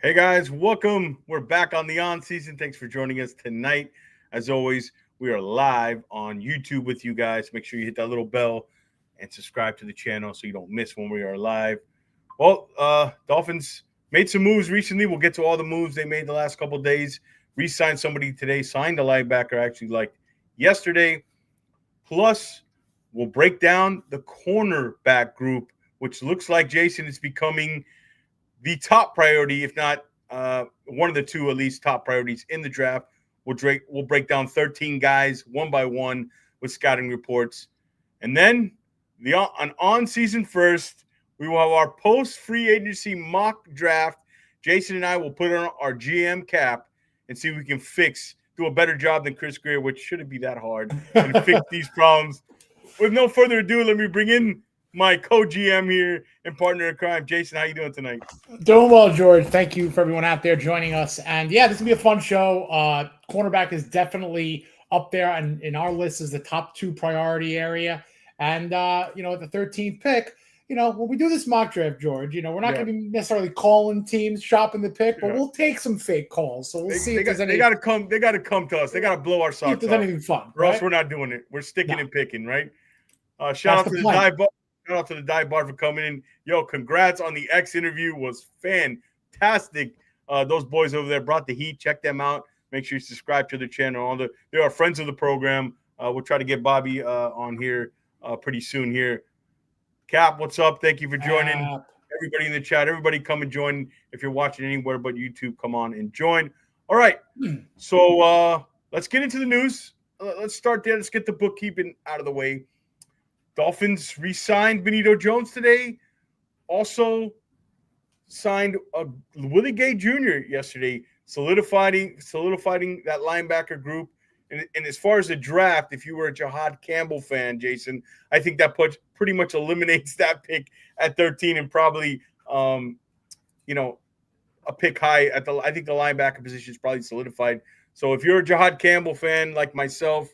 Hey guys, welcome. We're back on the on season. Thanks for joining us tonight. As always, we are live on YouTube with you guys. Make sure you hit that little bell and subscribe to the channel so you don't miss when we are live. Well, Dolphins made some moves recently. We'll get to all the moves they made the last couple of days. Re-signed somebody today, signed a linebacker actually like yesterday. Plus, we'll break down the cornerback group, which looks like, Jason, is becoming the top priority, if not one of the two at least top priorities in the draft. We'll break down 13 guys one by one with scouting reports. And then on season first, we will have our post-free agency mock draft. Jason and I will put on our GM cap and see if we can do a better job than Chris Greer, which shouldn't be that hard, and fix these problems. With no further ado, let me bring in my co-GM here and partner in crime. Jason, how you doing tonight? Doing well, George. Thank you for everyone out there joining us. And yeah, this will be a fun show. Cornerback is definitely up there in our list as the top 2 priority area. And, at the 13th pick, when we do this mock draft, George, we're not going to be necessarily calling teams, shopping the pick, but we'll take some fake calls. So we'll see if there's any. They got to come to us. They got to blow our socks off. If there's anything fun. Or else we're not doing it. We're sticking and picking, right? Shout out to the dive bar. Shout out to the dive bar for coming in. Yo, congrats on the X interview. Was fantastic. Those boys over there brought the heat. Check them out. Make sure you subscribe to the channel. They are friends of the program. We'll try to get Bobby on here pretty soon here. Cap, what's up? Thank you for joining. Everybody in the chat, everybody come and join. If you're watching anywhere but YouTube, come on and join. All right. So let's get into the news. Let's start there. Let's get the bookkeeping out of the way. Dolphins re-signed Benito Jones today. Also signed Willie Gay Jr. yesterday, solidifying that linebacker group. And as far as the draft, if you were a Jahad Campbell fan, Jason, I think that pretty much eliminates that pick at 13 and probably a pick high at I think the linebacker position is probably solidified. So if you're a Jahad Campbell fan like myself,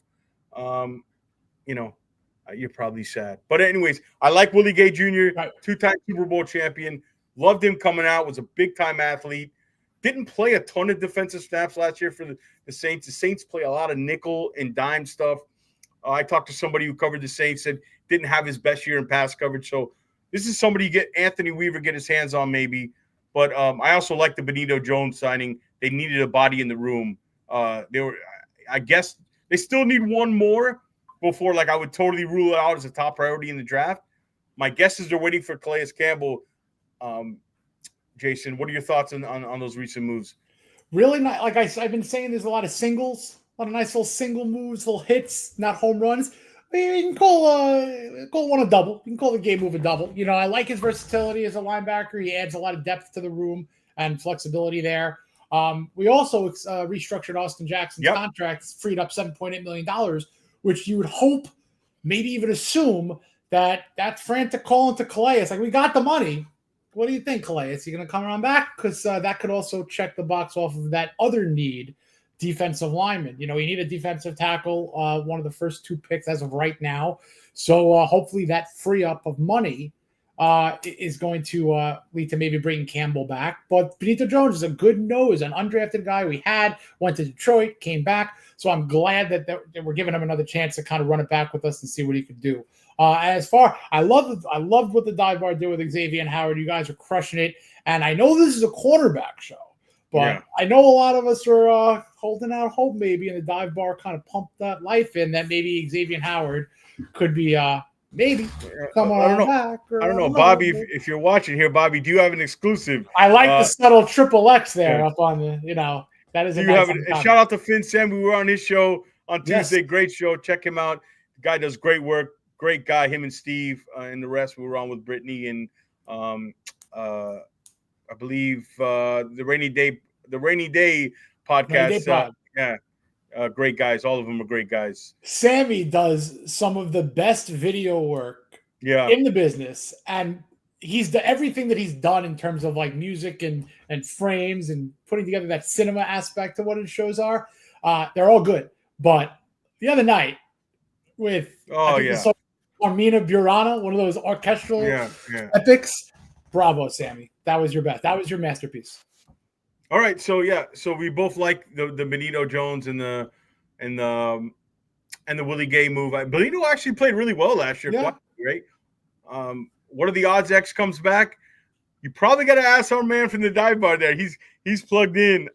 you're probably sad. But anyways, I like Willie Gay Jr., 2-time Super Bowl champion. Loved him coming out. Was a big-time athlete. Didn't play a ton of defensive snaps last year for the Saints. The Saints play a lot of nickel and dime stuff. I talked to somebody who covered the Saints, said didn't have his best year in pass coverage. So this is somebody get Anthony Weaver get his hands on maybe. But I also like the Benito Jones signing. They needed a body in the room. I guess they still need one more before, I would totally rule it out as a top priority in the draft. My guess is they're waiting for Calais Campbell. Jason, what are your thoughts on those recent moves? Really not. Like I've been saying, there's a lot of singles, a lot of nice little single moves, little hits, not home runs. You can call one a double. You can call the game move a double. I like his versatility as a linebacker. He adds a lot of depth to the room and flexibility there. We also restructured Austin Jackson's contract, freed up $7.8 million, which you would hope, maybe even assume, that's frantic calling to Calais. We got the money. What do you think, Calais? Is he going to come around back? Because that could also check the box off of that other need, defensive lineman. You need a defensive tackle, one of the first 2 picks as of right now. So hopefully that free up of money is going to lead to maybe bringing Campbell back. But Benito Jones is a good nose, an undrafted guy we had, went to Detroit, came back. So I'm glad that we're giving him another chance to kind of run it back with us and see what he could do. I loved what the dive bar did with Xavier Howard. You guys are crushing it. And I know this is a cornerback show, but I know a lot of us are holding out hope maybe, and the dive bar kind of pumped that life in that maybe Xavier Howard could be maybe come on back. I don't know, Bobby, if you're watching here, Bobby, do you have an exclusive? I like the subtle triple X there up on the, that is a nice shout out to Finn Sam. We were on his show on Tuesday. Yes. Great show. Check him out. The guy does great work. Great guy, him and Steve and the rest. We were on with Brittany and I believe the Rainy Day podcast. Great guys. All of them are great guys. Sammy does some of the best video work in the business, and he's everything that he's done in terms of music and frames and putting together that cinema aspect to what his shows are. They're all good. But the other night with Armina Burana, one of those orchestral epics. Bravo, Sammy. That was your best. That was your masterpiece. All right, so we both like the Benito Jones and the Willie Gay move. Benito actually played really well last year, Yeah. right? What are the odds X comes back? You probably got to ask our man from the dive bar there. He's plugged in.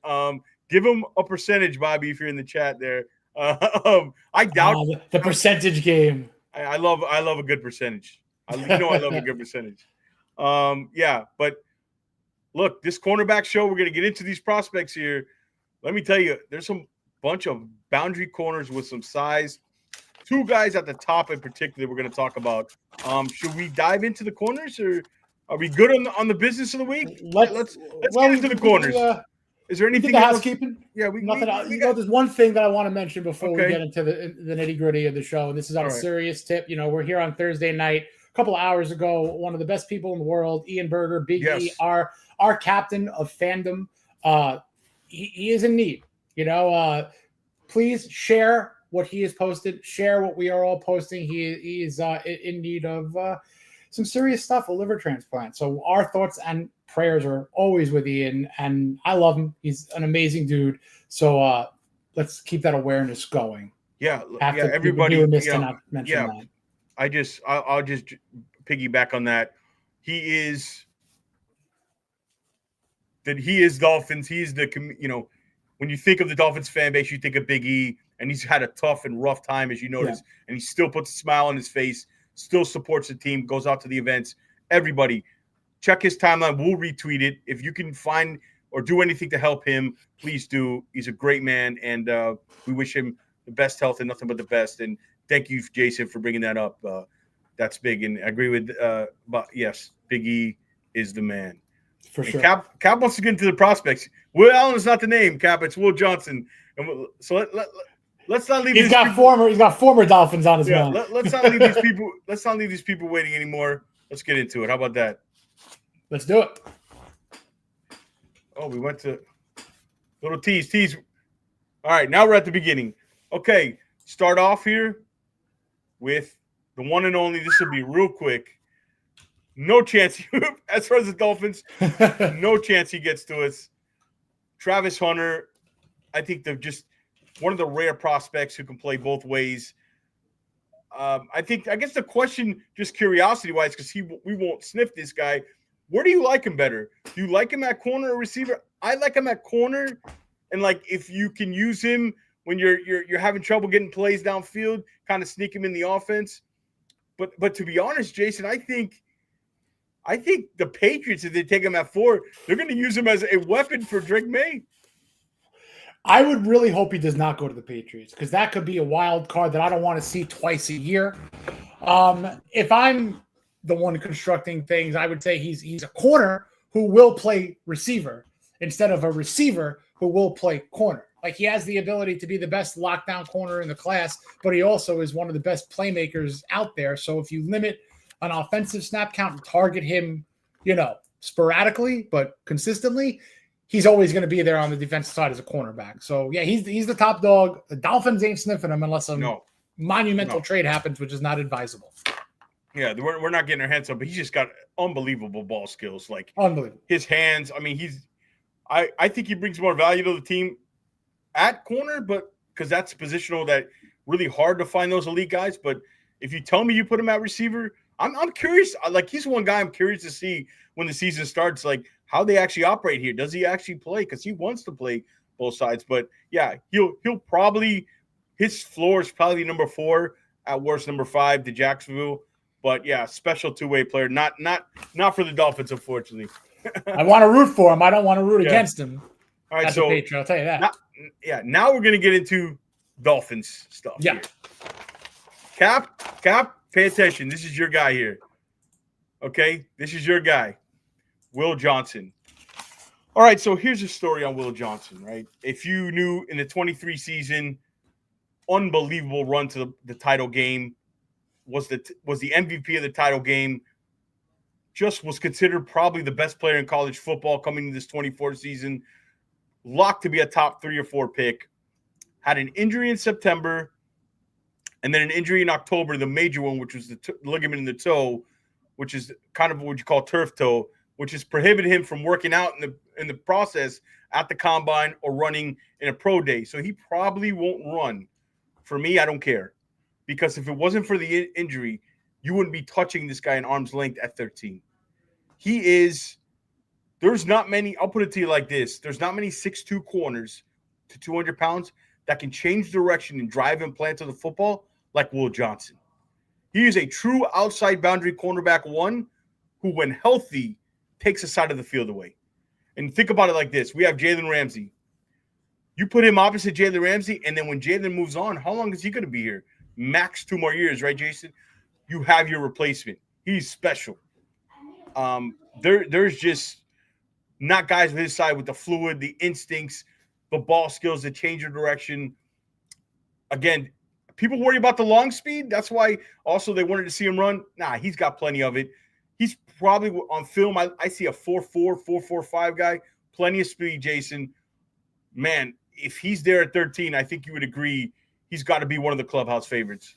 Give him a percentage, Bobby, if you're in the chat there. I doubt the percentage game. I love a good percentage. I love a good percentage. But look, this cornerback show, we're going to get into these prospects here. Let me tell you, there's some bunch of boundary corners with some size. Two guys at the top in particular we're going to talk about. Should we dive into the corners, or are we good on the business of the week? Let's get into the corners. Is there anything else? Housekeeping? Yeah, there's one thing that I want to mention before we get into the nitty-gritty of the show, and this is on a serious tip. We're here on Thursday night. A couple of hours ago, one of the best people in the world, Ian Berger, Big E, our captain of fandom, he is in need. Please share what he has posted. Share what we are all posting. He is in need of some serious stuff, a liver transplant. So our thoughts and prayers are always with Ian, and I love him. He's an amazing dude. So let's keep that awareness going. Everybody. I'll just piggyback on that. He is Dolphins. He is when you think of the Dolphins fan base, you think of Big E, and he's had a tough and rough time, as you notice, and he still puts a smile on his face, still supports the team, goes out to the events. Everybody, check his timeline. We'll retweet it. If you can find or do anything to help him, please do. He's a great man, and we wish him the best health and nothing but the best. And thank you, Jason, for bringing that up. That's big, and I agree with. But yes, Big E is the man. For sure. Cap wants to get into the prospects. Will Allen is not the name, Cap. It's Will Johnson. And so let's not leave. He's got former Dolphins on his mind. Let's not leave these people. Let's not leave these people waiting anymore. Let's get into it. How about that? Let's do it. Oh, we went to little tease. All right, now we're at the beginning. Okay, start off here with the one and only. This will be real quick. No chance, as far as the Dolphins, no chance he gets to us. Travis Hunter, I think they're just one of the rare prospects who can play both ways. I guess the question, just curiosity-wise, because we won't sniff this guy, where do you like him better? Do you like him at corner or receiver? I like him at corner, and if you can use him when you're having trouble getting plays downfield, kind of sneak him in the offense. But to be honest, Jason, I think the Patriots, if they take him at 4, they're going to use him as a weapon for Drake May. I would really hope he does not go to the Patriots, because that could be a wild card that I don't want to see twice a year. If I'm the one constructing things, I would say he's a corner who will play receiver instead of a receiver who will play corner. He has the ability to be the best lockdown corner in the class, but he also is one of the best playmakers out there. So if you limit an offensive snap count and target him, sporadically but consistently, he's always going to be there on the defensive side as a cornerback. So yeah, he's the top dog. The Dolphins ain't sniffing him unless a monumental trade happens, which is not advisable. Yeah, we're not getting our hands up, but he's just got unbelievable ball skills. Unbelievable. His hands. I mean, I think he brings more value to the team at corner, but because that's positional that really hard to find those elite guys. But if you tell me you put him at receiver, I'm curious. He's one guy I'm curious to see when the season starts, how they actually operate here. Does he actually play? Because he wants to play both sides. But yeah, he'll probably, his floor is probably number 4, at worst number 5 to Jacksonville. But yeah, special two-way player. Not for the Dolphins, unfortunately. I want to root for him. I don't want to root against him. All right, so Patriot, I'll tell you that. Now we're gonna get into Dolphins stuff. Yeah. Here. Cap, pay attention. This is your guy here. Okay, this is your guy, Will Johnson. All right, so here's a story on Will Johnson. Right, if you knew in the 23 season, unbelievable run to the title game, was the MVP of the title game. Just was considered probably the best player in college football coming into this 24 season. Locked to be a top 3 or 4 pick. Had an injury in September, and then an injury in October, the major one, which was the ligament in the toe, which is kind of what you call turf toe. which has prohibited him from working out in the process at the combine or running in a pro day. So he probably won't run. For me, I don't care, because if it wasn't for the injury, you wouldn't be touching this guy in arm's length at 13. There's not many, I'll put it to you like this. There's not many 6'2" corners to 200 pounds that can change direction and drive and plant to the football like Will Johnson. He is a true outside boundary cornerback one who, when healthy, takes a side of the field away. And think about it like this. We have Jalen Ramsey. You put him opposite Jalen Ramsey, and then when Jalen moves on, how long is he going to be here? Max 2 more years, right, Jason? You have your replacement. He's special. There's just not guys on his side with the fluid, the instincts, the ball skills, the change of direction. Again, people worry about the long speed. That's why also they wanted to see him run. Nah, he's got plenty of it. He's probably on film. I see a 4.4, 4.45 guy. Plenty of speed, Jason. Man, if he's there at 13, I think you would agree he's got to be one of the clubhouse favorites.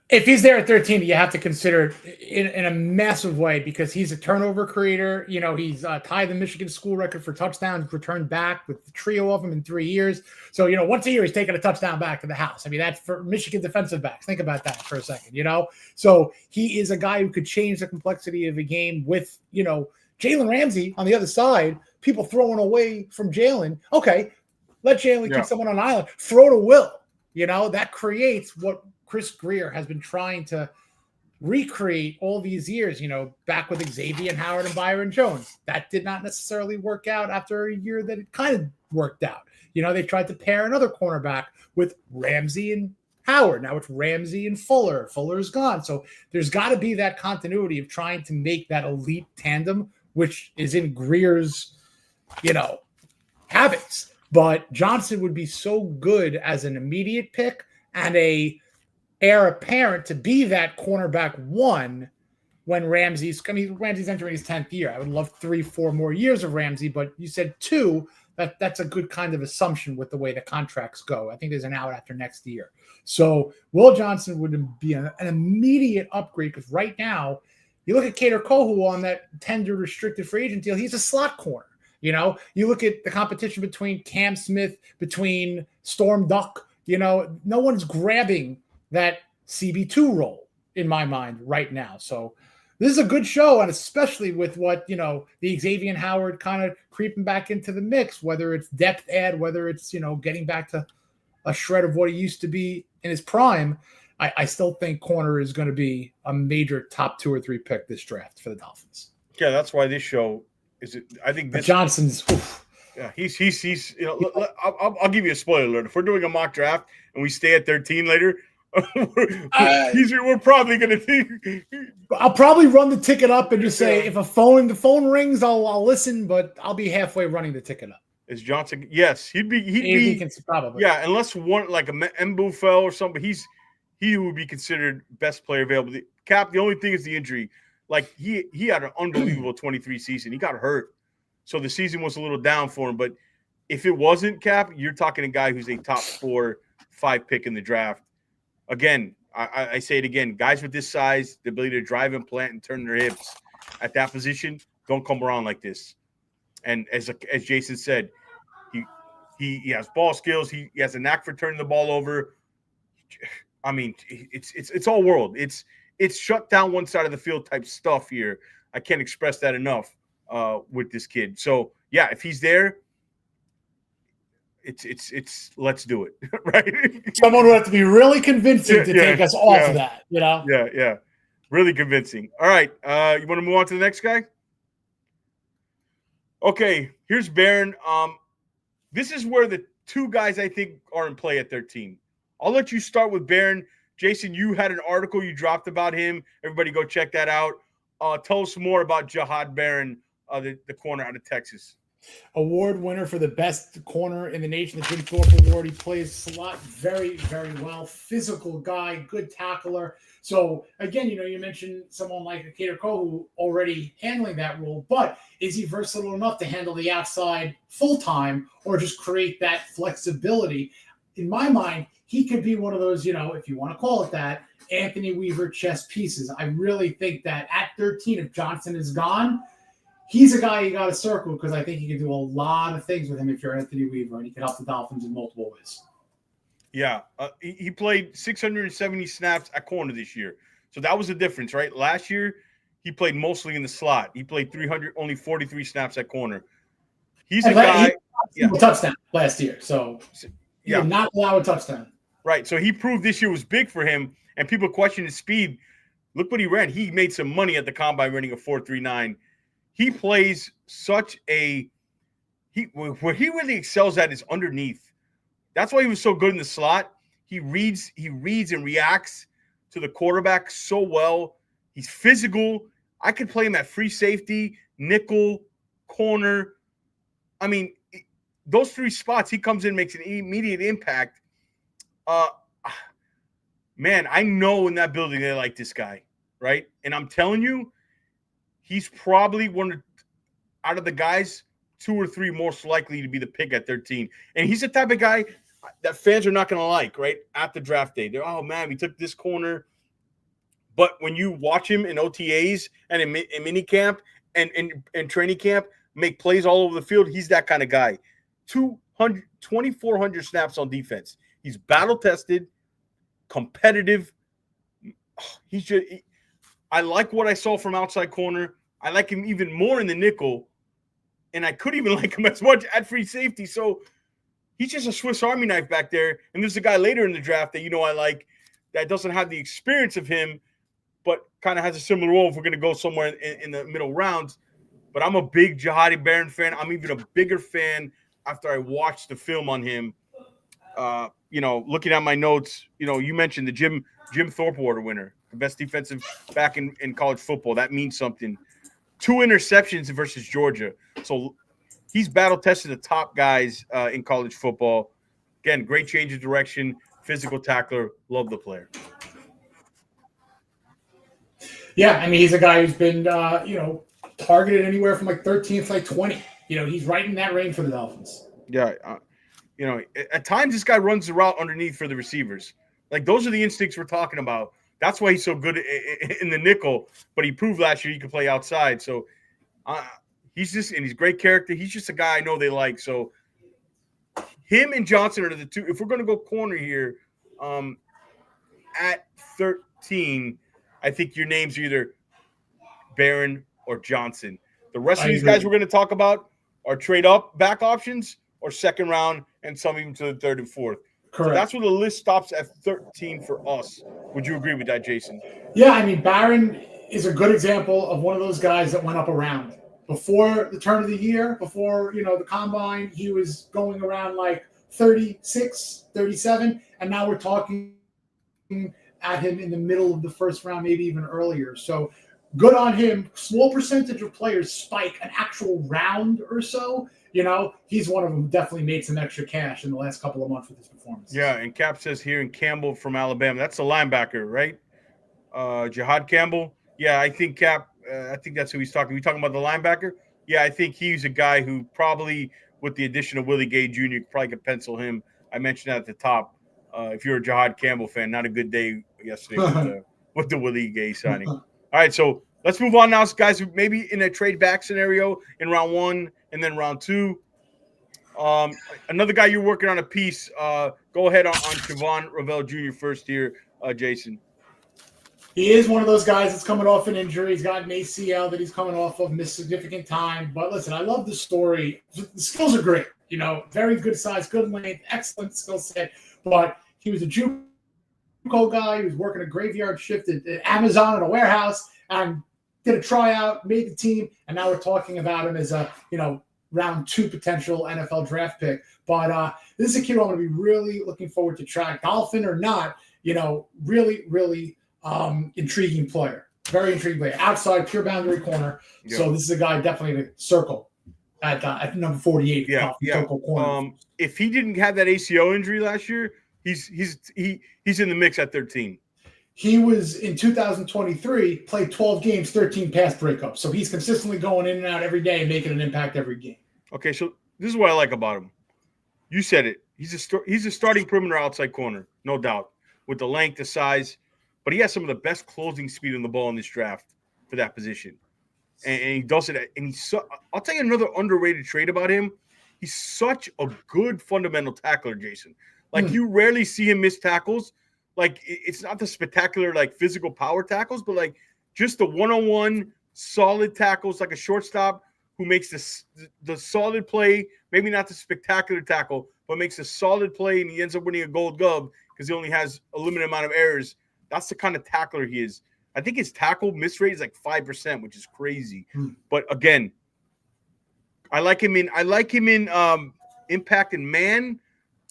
If he's there at 13, you have to consider it in a massive way, because he's a turnover creator. You know, he's tied the Michigan school record for touchdowns returned back with the trio of them in 3 years. So, you know, once a year he's taking a touchdown back to the house. I mean, that's for Michigan defensive backs. Think about that for a second, you know? So he is a guy who could change the complexity of a game with, you know, Jalen Ramsey on the other side, people throwing away from Jalen. Okay, let Jalen kick someone on an island. Throw to Will. You know, that creates what Chris Greer has been trying to recreate all these years, you know, back with Xavier and Howard and Byron Jones. That did not necessarily work out after a year that it kind of worked out. You know, they tried to pair another cornerback with Ramsey and Howard. Now it's Ramsey and Fuller. Fuller's gone. So there's got to be that continuity of trying to make that elite tandem, which is in Greer's, you know, habits. But Johnson would be so good as an immediate pick and a heir apparent to be that cornerback one when Ramsey's entering his 10th year. I would love 3-4 more years of Ramsey, but you said 2. That's a good kind of assumption with the way the contracts go. I think there's an out after next year. So Will Johnson would be an immediate upgrade, because right now, you look at Kader Kohu on that tender restricted free agent deal, he's a slot corner. You know, you look at the competition between Cam Smith, between Storm Duck, you know, no one's grabbing that CB2 role in my mind right now. So this is a good show, and especially with what, you know, the Xavier and Howard kind of creeping back into the mix, whether it's depth add, whether it's, you know, getting back to a shred of what he used to be in his prime. I still think corner is going to be a major top 2 or 3 pick this draft for the Dolphins. Yeah, that's why this show is. I think this Johnson's. Oof. Yeah, he's. You know, I'll give you a spoiler alert. If we're doing a mock draft and we stay at 13 later, we're probably going to think. I'll probably run the ticket up and just say, if the phone rings, I'll listen, but I'll be halfway running the ticket up. Is Johnson? Yes, he'd be probably. Yeah, unless one like a Mbu fell or something, he would be considered best player available. Cap, the only thing is the injury. Like he had an unbelievable 23 season. He got hurt, so the season was a little down for him. But if it wasn't, Cap, you're talking a guy who's a top 4-5 pick in the draft. Again, I say it again. Guys with this size, the ability to drive and plant and turn their hips at that position, don't come around like this. And as Jason said, he has ball skills. He has a knack for turning the ball over. I mean, it's all world. It's shut down one side of the field type stuff here. I can't express that enough with this kid. So yeah, if he's there, it's let's do it, right? Someone would have to be really convincing to take us off of that, you know? Yeah, really convincing. All right, you want to move on to the next guy? Okay, here's Barron. This is where the 2 guys I think are in play at 13. I'll let you start with Barron. Jason, you had an article you dropped about him. Everybody go check that out. Tell us more about Jahad Barron, the corner out of Texas. Award winner for the best corner in the nation, the Jim Thorpe Award. He plays slot very, very well. Physical guy, good tackler. So, again, you know, you mentioned someone like Kader Kohu already handling that role, but is he versatile enough to handle the outside full-time or just create that flexibility? In my mind, he could be one of those, you know, if you want to call it that, Anthony Weaver chess pieces. I really think that at 13, if Johnson is gone, he's a guy you got to circle because I think you can do a lot of things with him if you're Anthony Weaver, and he can help the Dolphins in multiple ways. Yeah, he played 670 snaps at corner this year. So that was the difference, right? Last year, he played mostly in the slot. He played only 43 snaps at corner. He's a guy. He touchdown last year, so he did not allow a touchdown. Right. So he proved this year was big for him, and people question his speed. Look what he ran. He made some money at the combine running a 4.39. He plays such a where he really excels at is underneath. That's why he was so good in the slot. He reads and reacts to the quarterback so well. He's physical. I could play him at free safety, nickel, corner. I mean, those three spots, he comes in, makes an immediate impact. Man, I know in that building they like this guy, right? And I'm telling you, he's probably out of the guys, 2 or 3 most likely to be the pick at 13. And he's the type of guy that fans are not going to like, right? At the draft day. They're, oh, man, we took this corner. But when you watch him in OTAs and in minicamp and training camp, make plays all over the field, he's that kind of guy. 2,400 snaps on defense. He's battle-tested, competitive. I like what I saw from outside corner. I like him even more in the nickel, and I could even like him as much at free safety. So he's just a Swiss Army knife back there. And there's a guy later in the draft that I like that doesn't have the experience of him, but kind of has a similar role if we're going to go somewhere in the middle rounds. But I'm a big Jahadi Barron fan. I'm even a bigger fan after I watched the film on him. Looking at my notes, you mentioned the Jim Thorpe Award winner, the best defensive back in college football. That means something. 2 interceptions versus Georgia. So he's battle-tested the top guys in college football. Again, great change of direction, physical tackler. Love the player. Yeah, I mean, he's a guy who's been, targeted anywhere from like 13th, like 20. He's right in that range for the Dolphins. Yeah. At times this guy runs the route underneath for the receivers. Like, those are the instincts we're talking about. That's why he's so good in the nickel, but he proved last year he could play outside. So he's great character. He's just a guy I know they like. So him and Johnson are the two. If we're going to go corner here, at 13, I think your names are either Barron or Johnson. The rest of these guys we're going to talk about are trade up back options or second round, and some even to the 3rd and 4th. Correct. So that's where the list stops at 13 for us. Would you agree with that, Jason? Yeah, I mean, Barron is a good example of one of those guys that went up around. Before the turn of the year, before, the combine, he was going around like 36, 37, and now we're talking at him in the middle of the first round, maybe even earlier. So good on him. Small percentage of players spike an actual round or so. He's one of them who definitely made some extra cash in the last couple of months with his performance. Yeah, and Cap says here in Campbell from Alabama. That's the linebacker, right? Jahad Campbell. Yeah, I think Cap, I think that's who he's talking. Are we talking about the linebacker? Yeah, I think he's a guy who probably, with the addition of Willie Gay Jr., probably could pencil him. I mentioned that at the top. If you're a Jahad Campbell fan, not a good day yesterday with the Willie Gay signing. All right, so let's move on now, guys. Maybe in a trade back scenario in round 1 and then round 2. Another guy you're working on a piece. Go ahead on Siobhan Ravel Jr. first here, Jason. He is one of those guys that's coming off an injury. He's got an ACL that he's coming off of, missed significant time. But listen, I love the story. The skills are great. Very good size, good length, excellent skill set. But he was a JUCO guy. He was working a graveyard shift at Amazon in a warehouse and did a tryout, made the team, and now we're talking about him as a, round 2 potential NFL draft pick. But this is a kid who I'm going to be really looking forward to track. Dolphin or not, really, really intriguing player. Very intriguing player. Outside, pure boundary corner. Yep. So this is a guy definitely to circle at number 48. Yeah. If he didn't have that ACL injury last year, he's in the mix at 13. He was in 2023, played 12 games, 13 pass breakups. So he's consistently going in and out every day and making an impact every game. Okay, so this is what I like about him. You said it. He's a starting perimeter outside corner, no doubt, with the length, the size. But he has some of the best closing speed on the ball in this draft for that position. and he does it. And I'll tell you another underrated trait about him. He's such a good fundamental tackler, Jason. Like you rarely see him miss tackles. Like it's not the spectacular like physical power tackles, but like just the one-on-one solid tackles, like a shortstop who makes the solid play, maybe not the spectacular tackle, but makes a solid play, and he ends up winning a Gold Glove because he only has a limited amount of errors. That's the kind of tackler he is. I think his tackle miss rate is like 5%, which is crazy. But again, I like him in impact and man,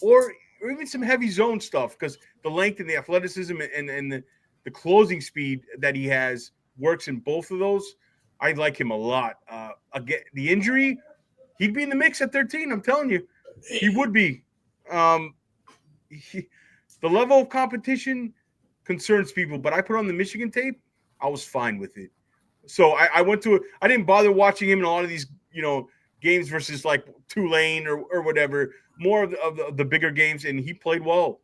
or even some heavy zone stuff, because the length and the athleticism and the closing speed that he has works in both of those. I like him a lot. Again, the injury, he'd be in the mix at 13. I'm telling you, he would be. The level of competition concerns people, but I put on the Michigan tape. I was fine with it. So I didn't bother watching him in a lot of these, games versus like Tulane or whatever, more of the bigger games, and he played well.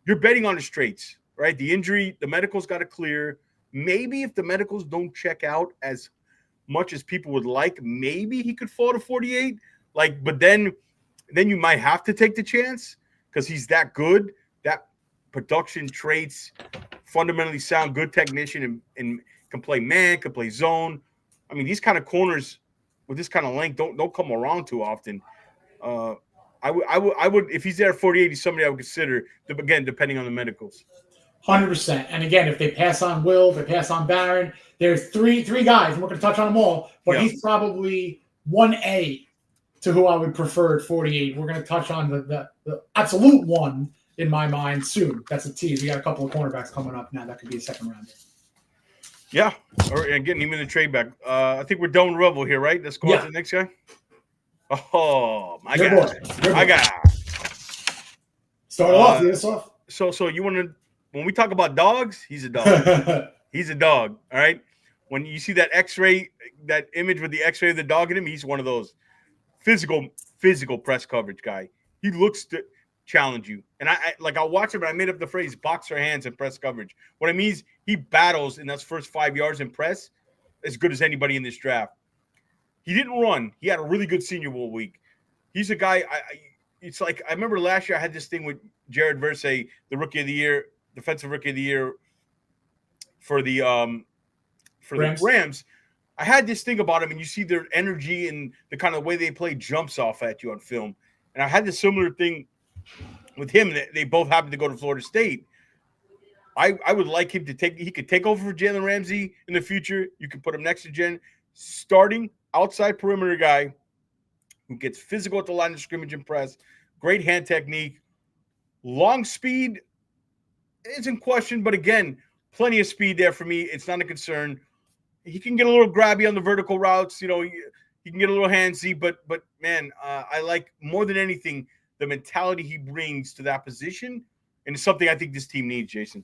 You're betting on his traits, right? The injury, the medicals got to clear. Maybe if the medicals don't check out as much as people would like, maybe he could fall to 48. But then you might have to take the chance because he's that good, that production traits, fundamentally sound, good technician, and can play man, can play zone. I mean, these kind of corners with this kind of length don't come around too often. I would if he's there at 48, he's somebody I would consider. Again, depending on the medicals. 100%. And again, if they pass on Will, they pass on Barron, there's three guys, and we're going to touch on them all. But he's probably 1A to who I would prefer at 48. We're going to touch on the absolute one in my mind soon. That's a tease. We got a couple of cornerbacks coming up now. That could be a second rounder. Yeah. Or getting him in the trade back. I think we're done Rebel here, right? Let's go on to the next guy. Oh, my God. Start off. Lead us off. So you want to, when we talk about dogs, he's a dog. He's a dog. All right. When you see that X-ray, that image with the X-ray of the dog in him, he's one of those physical press coverage guy. He looks to challenge you. And I'll watch it, but I made up the phrase boxer hands and press coverage. What it means, he battles in those first 5 yards in press as good as anybody in this draft. He didn't run. He had a really good Senior Bowl week. He's a guy. It's like I remember last year I had this thing with Jared Versay, the Rookie of the Year, Defensive Rookie of the Year for the Rams. I had this thing about him, and you see their energy and the kind of way they play jumps off at you on film. And I had this similar thing with him. They both happened to go to Florida State. I would like him to he could take over for Jalen Ramsey in the future. You could put him next to Jen, starting outside perimeter guy who gets physical at the line of scrimmage and press, great hand technique, long speed isn't questioned, but again, plenty of speed there for me. It's not a concern. He can get a little grabby on the vertical routes. He can get a little handsy, but man, I like more than anything the mentality he brings to that position, and it's something I think this team needs, Jason.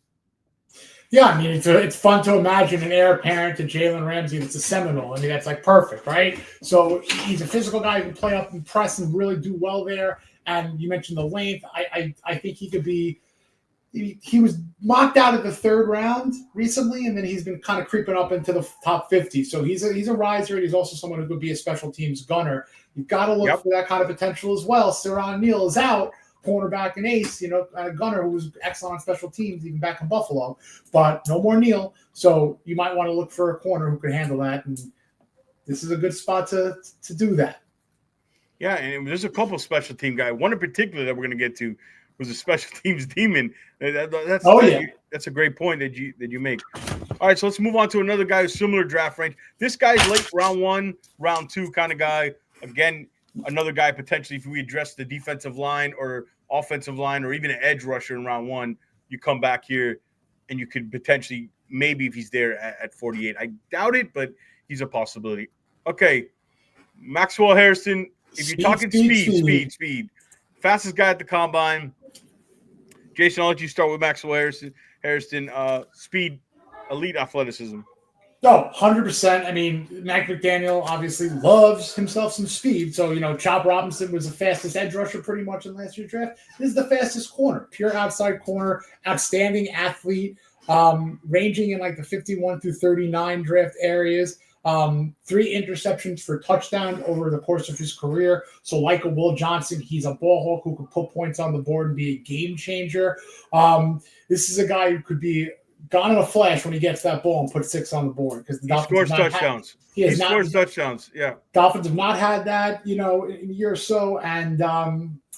Yeah, I mean, it's fun to imagine an heir apparent to Jalen Ramsey that's a Seminole. I mean, that's like perfect, right? So he's a physical guy who can play up and press and really do well there. And you mentioned the length. I think he could be – he was mocked out of the third round recently, and then he's been kind of creeping up into the top 50. So he's a riser, and he's also someone who could be a special teams gunner. You've got to look for that kind of potential as well. Siran Neal is out. Cornerback and ace, a gunner who was excellent on special teams, even back in Buffalo, but no more Neal. So you might want to look for a corner who can handle that, and this is a good spot to do that. Yeah, and there's a couple special team guys. One in particular that we're going to get to was a special teams demon. That's a great point that you make. All right, so let's move on to another guy who's similar draft range. This guy's late round 1, round 2 kind of guy. Again, another guy potentially if we address the defensive line or offensive line or even an edge rusher in round 1, you come back here and you could potentially, maybe if he's there at 48. I doubt it, but he's a possibility. Okay, Maxwell Harrison, if you're talking speed, fastest guy at the combine. Jason, I'll let you start with Maxwell Harrison, speed, elite athleticism. No, 100%. I mean, Mike McDaniel obviously loves himself some speed. So, Chop Robinson was the fastest edge rusher pretty much in last year's draft. This is the fastest corner, pure outside corner, outstanding athlete, ranging in like the 51 through 39 draft areas. 3 interceptions for touchdown over the course of his career. So like a Will Johnson, he's a ball hawk who could put points on the board and be a game changer. This is a guy who could be gone in a flash when he gets that ball and put 6 on the board because the Dolphins scores touchdowns. He scores touchdowns. Yeah, Dolphins have not had that, in a year or so, and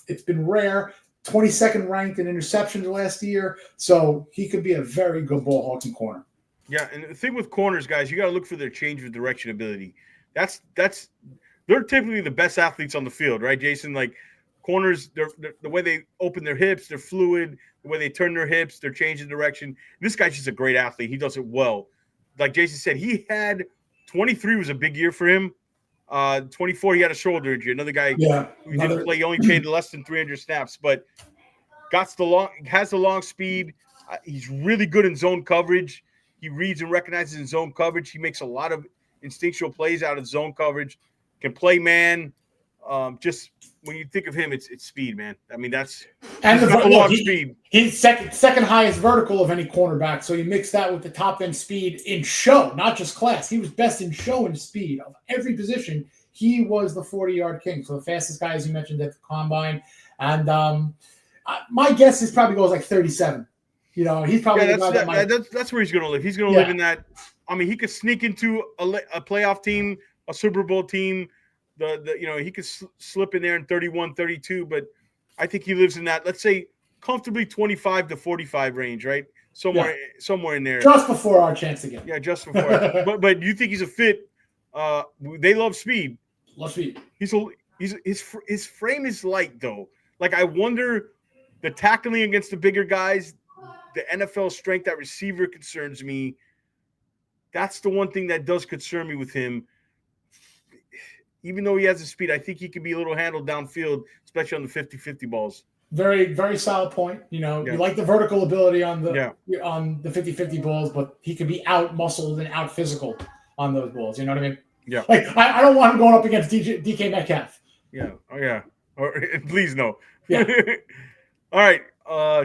it's been rare. 22nd ranked in interceptions last year, so he could be a very good ball hawking corner. Yeah, and the thing with corners, guys, you got to look for their change of direction ability. They're typically the best athletes on the field, right, Jason? Like corners, they're the way they open their hips, they're fluid. The way they turn their hips, they're changing direction. This guy's just a great athlete. He does it well. Like Jason said, he had 23 was a big year for him. 24, he had a shoulder injury. Another guy who didn't play. He only played less than 300 snaps, but has the long speed. He's really good in zone coverage. He reads and recognizes in zone coverage. He makes a lot of instinctual plays out of zone coverage. Can play man. Just when you think of him, it's speed, man. I mean, he's long speed. He's second highest vertical of any cornerback. So you mix that with the top end speed in show, not just class. He was best in show and speed of every position. He was the 40-yard king. So the fastest guy, as you mentioned, at the combine. And my guess is probably goes like 37. He's probably that's where he's going to live. He's going to live in that. I mean, he could sneak into a playoff team, a Super Bowl team. He could slip in there in 31, 32, but I think he lives in that, let's say, comfortably 25 to 45 range, right? Somewhere in there. Just before our chance again. Yeah, just before. but you think he's a fit? They love speed. Love speed. His frame is light though. Like I wonder, the tackling against the bigger guys, the NFL strength at receiver concerns me. That's the one thing that does concern me with him. Even though he has the speed, I think he can be a little handled downfield, especially on the 50-50 balls. Very, very solid point. You like the vertical ability on the 50-50 balls, but he can be out muscled and out physical on those balls. You know what I mean? Yeah. Like I don't want him going up against DK Metcalf. Yeah. Oh yeah. Please no. Yeah. All right.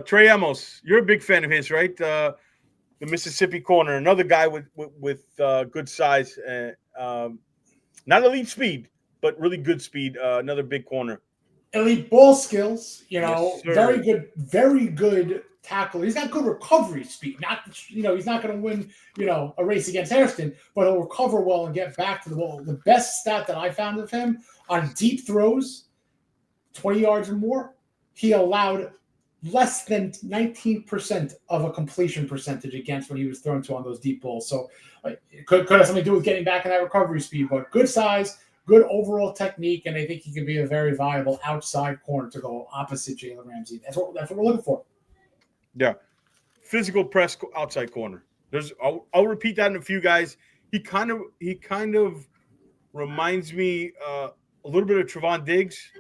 Trey Amos, you're a big fan of his, right? The Mississippi corner, another guy with good size. Not elite speed, but really good speed. Another big corner. Elite ball skills, Yes, very good tackle. He's got good recovery speed. He's not going to win, a race against Hairston, but he'll recover well and get back to the ball. The best stat that I found of him on deep throws, 20 yards or more, he allowed less than 19% of a completion percentage against when he was thrown to on those deep balls. So it could have something to do with getting back in that recovery speed, but good size, good overall technique, and I think he can be a very viable outside corner to go opposite Jalen Ramsey. That's what we're looking for. Yeah. Physical press outside corner. I'll repeat that in a few guys. He kind of reminds me a little bit of Trevon Diggs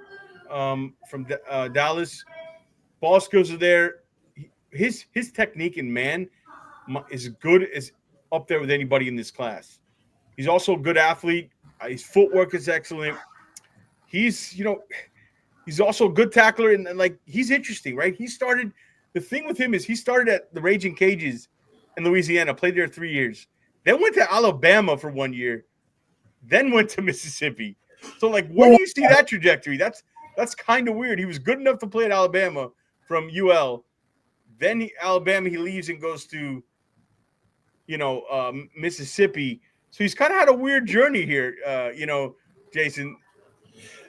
from Dallas. Ball skills are there. His technique in man is good as up there with anybody in this class. He's also a good athlete. His footwork is excellent. He's also a good tackler and like he's interesting, right? The thing with him is he started at the Raging Cages in Louisiana, played there 3 years, then went to Alabama for 1 year, then went to Mississippi. So like, where do you see that trajectory? That's kind of weird. He was good enough to play at Alabama from UL. Then he leaves and goes to, Mississippi. So he's kind of had a weird journey here, Jason.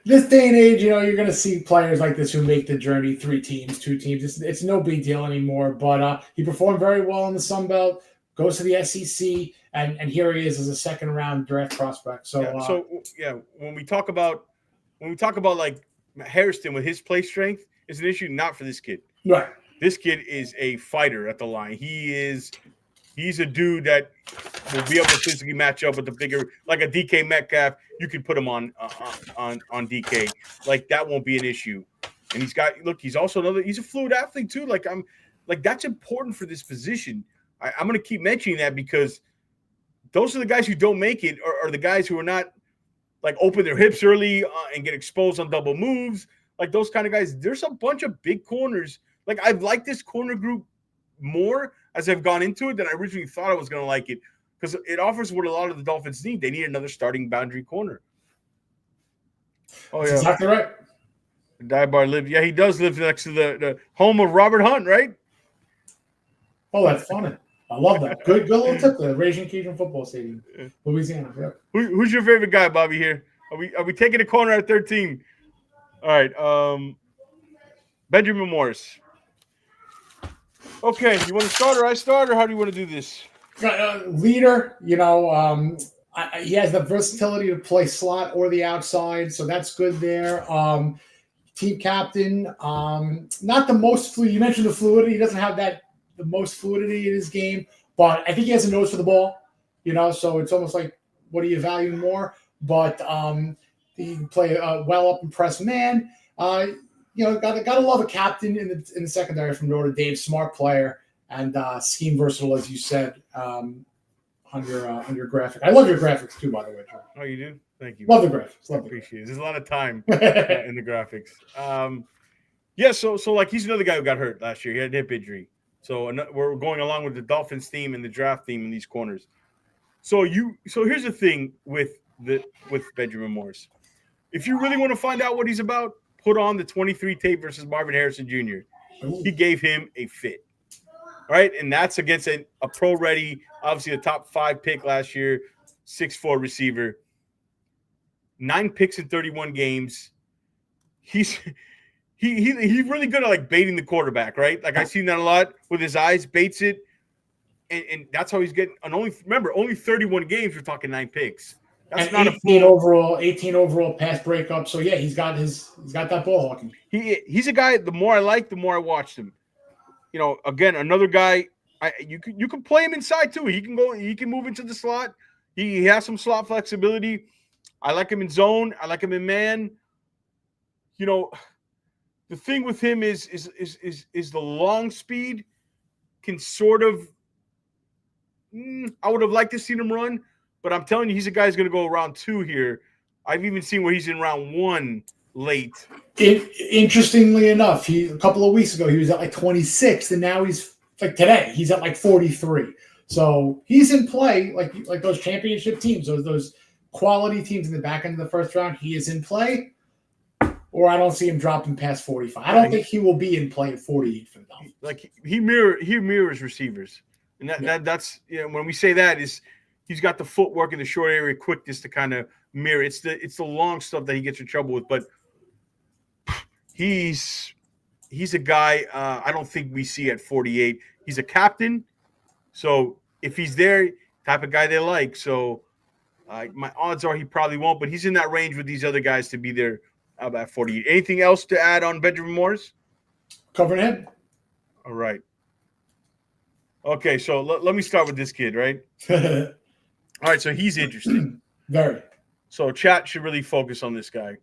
This day and age, you're going to see players like this who make the journey 3 teams, 2 teams. It's no big deal anymore. But he performed very well in the Sun Belt, goes to the SEC, and here he is as a second-round draft prospect. So, when we talk about like Hairston with his play strength, it's an issue not for this kid. Right. This kid is a fighter at the line. He's a dude that will be able to physically match up with the bigger, like a DK Metcalf. You can put him on DK. Like that won't be an issue. And he's also he's a fluid athlete too. That's important for this position. I'm going to keep mentioning that because those are the guys who don't make it are the guys who are not like open their hips early and get exposed on double moves. Like those kind of guys. There's a bunch of big corners. Like I've liked this corner group more as I've gone into it than I originally thought I was going to like it. because it offers what a lot of the Dolphins need. They need another starting boundary corner. Oh, That's yeah. exactly right. Diebar lives. Yeah, he does live next to the home of Robert Hunt, right? Oh, that's funny. I love that. Good little tip there. Raging Cajun Football Stadium, Louisiana. Yeah. Who's your favorite guy, Bobby? Here, are we taking a corner at 13? All right, Benjamin Morris. Okay, you want to start or I start, or how do you want to do this? Leader, he has the versatility to play slot or the outside, so that's good there. Team captain, not the most fluid. You mentioned the fluidity. He doesn't have the most fluidity in his game, but I think he has a nose for the ball. So it's almost like, what do you value more? But he can play well up and press man. Gotta love a captain in the secondary from Notre Dame. Smart player and scheme versatile, as you said on your graphic. I love your graphics too, by the way, Joe. Oh, you do? Thank you. Love the graphics. I appreciate it. There's a lot of time in the graphics. So like he's another guy who got hurt last year. He had a hip injury. So we're going along with the Dolphins theme and the draft theme in these corners. So here's the thing with Benjamin Morris. If you really want to find out what he's about, put on the 23 tape versus Marvin Harrison Jr. Ooh. He gave him a fit. Right? And that's against a pro-ready, obviously a top 5 pick last year, 6'4" receiver. 9 picks in 31 games. He's really good at like baiting the quarterback, right? Like I've seen that a lot with his eyes, baits it, and that's how he's getting. And only 31 games. We're talking 9 picks. That's not 18 overall pass breakup. So yeah, he's got that ball hawking. He's a guy. The more I like, the more I watched him. Again, another guy. You can play him inside too. He can move into the slot. He has some slot flexibility. I like him in zone. I like him in man. The thing with him is the long speed can sort of. I would have liked to see him run, but I'm telling you, he's a guy who's going to go round 2 here. I've even seen where he's in round 1 late. Interestingly enough, a couple of weeks ago he was at like 26, and now he's like today he's at like 43. So he's in play like those championship teams, those quality teams in the back end of the first round. He is in play, or I don't see him dropping past 45. I don't think he will be in play at 48 for the Dolphins. Like he mirrors receivers, and that's when we say that is he's got the footwork in the short area, quickness to kind of mirror. It's the long stuff that he gets in trouble with, but he's a guy I don't think we see at 48. He's a captain, so if he's there, type of guy they like. So my odds are he probably won't, but he's in that range with these other guys to be there about 48. Anything else to add on Benjamin Morris? Covering him. All right. Okay, so let me start with this kid, right? All right, so he's interesting. Very. So chat should really focus on this guy.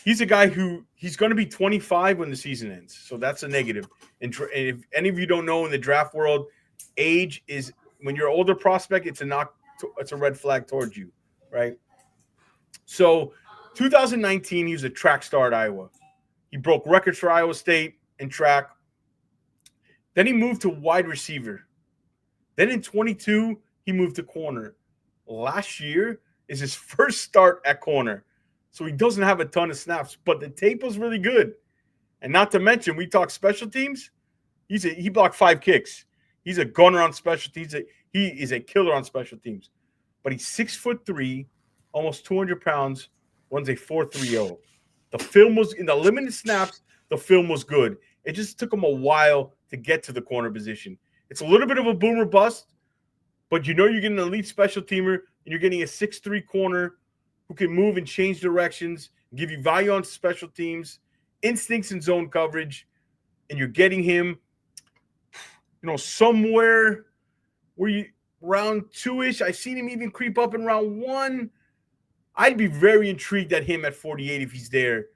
He's a guy he's going to be 25 when the season ends. So that's a negative. And if any of you don't know, in the draft world, age is when you're an older prospect, it's a red flag towards you, right? So 2019, he was a track star at Iowa. He broke records for Iowa State in track. Then he moved to wide receiver. Then in 22, he moved to corner. Last year is his first start at corner. So he doesn't have a ton of snaps, but the tape was really good. And not to mention, we talk special teams. He blocked 5 kicks. He's a gunner on special teams. He is a killer on special teams. But he's 6'3", almost 200 pounds, runs a 4.30. The film was in the limited snaps. The film was good. It just took him a while to get to the corner position. It's a little bit of a boomer bust, but you're getting an elite special teamer, and you're getting a 6'3" corner who can move and change directions, give you value on special teams, instincts in zone coverage, and you're getting him, somewhere where you round 2-ish. I've seen him even creep up in round 1. I'd be very intrigued at him at 48 if he's there,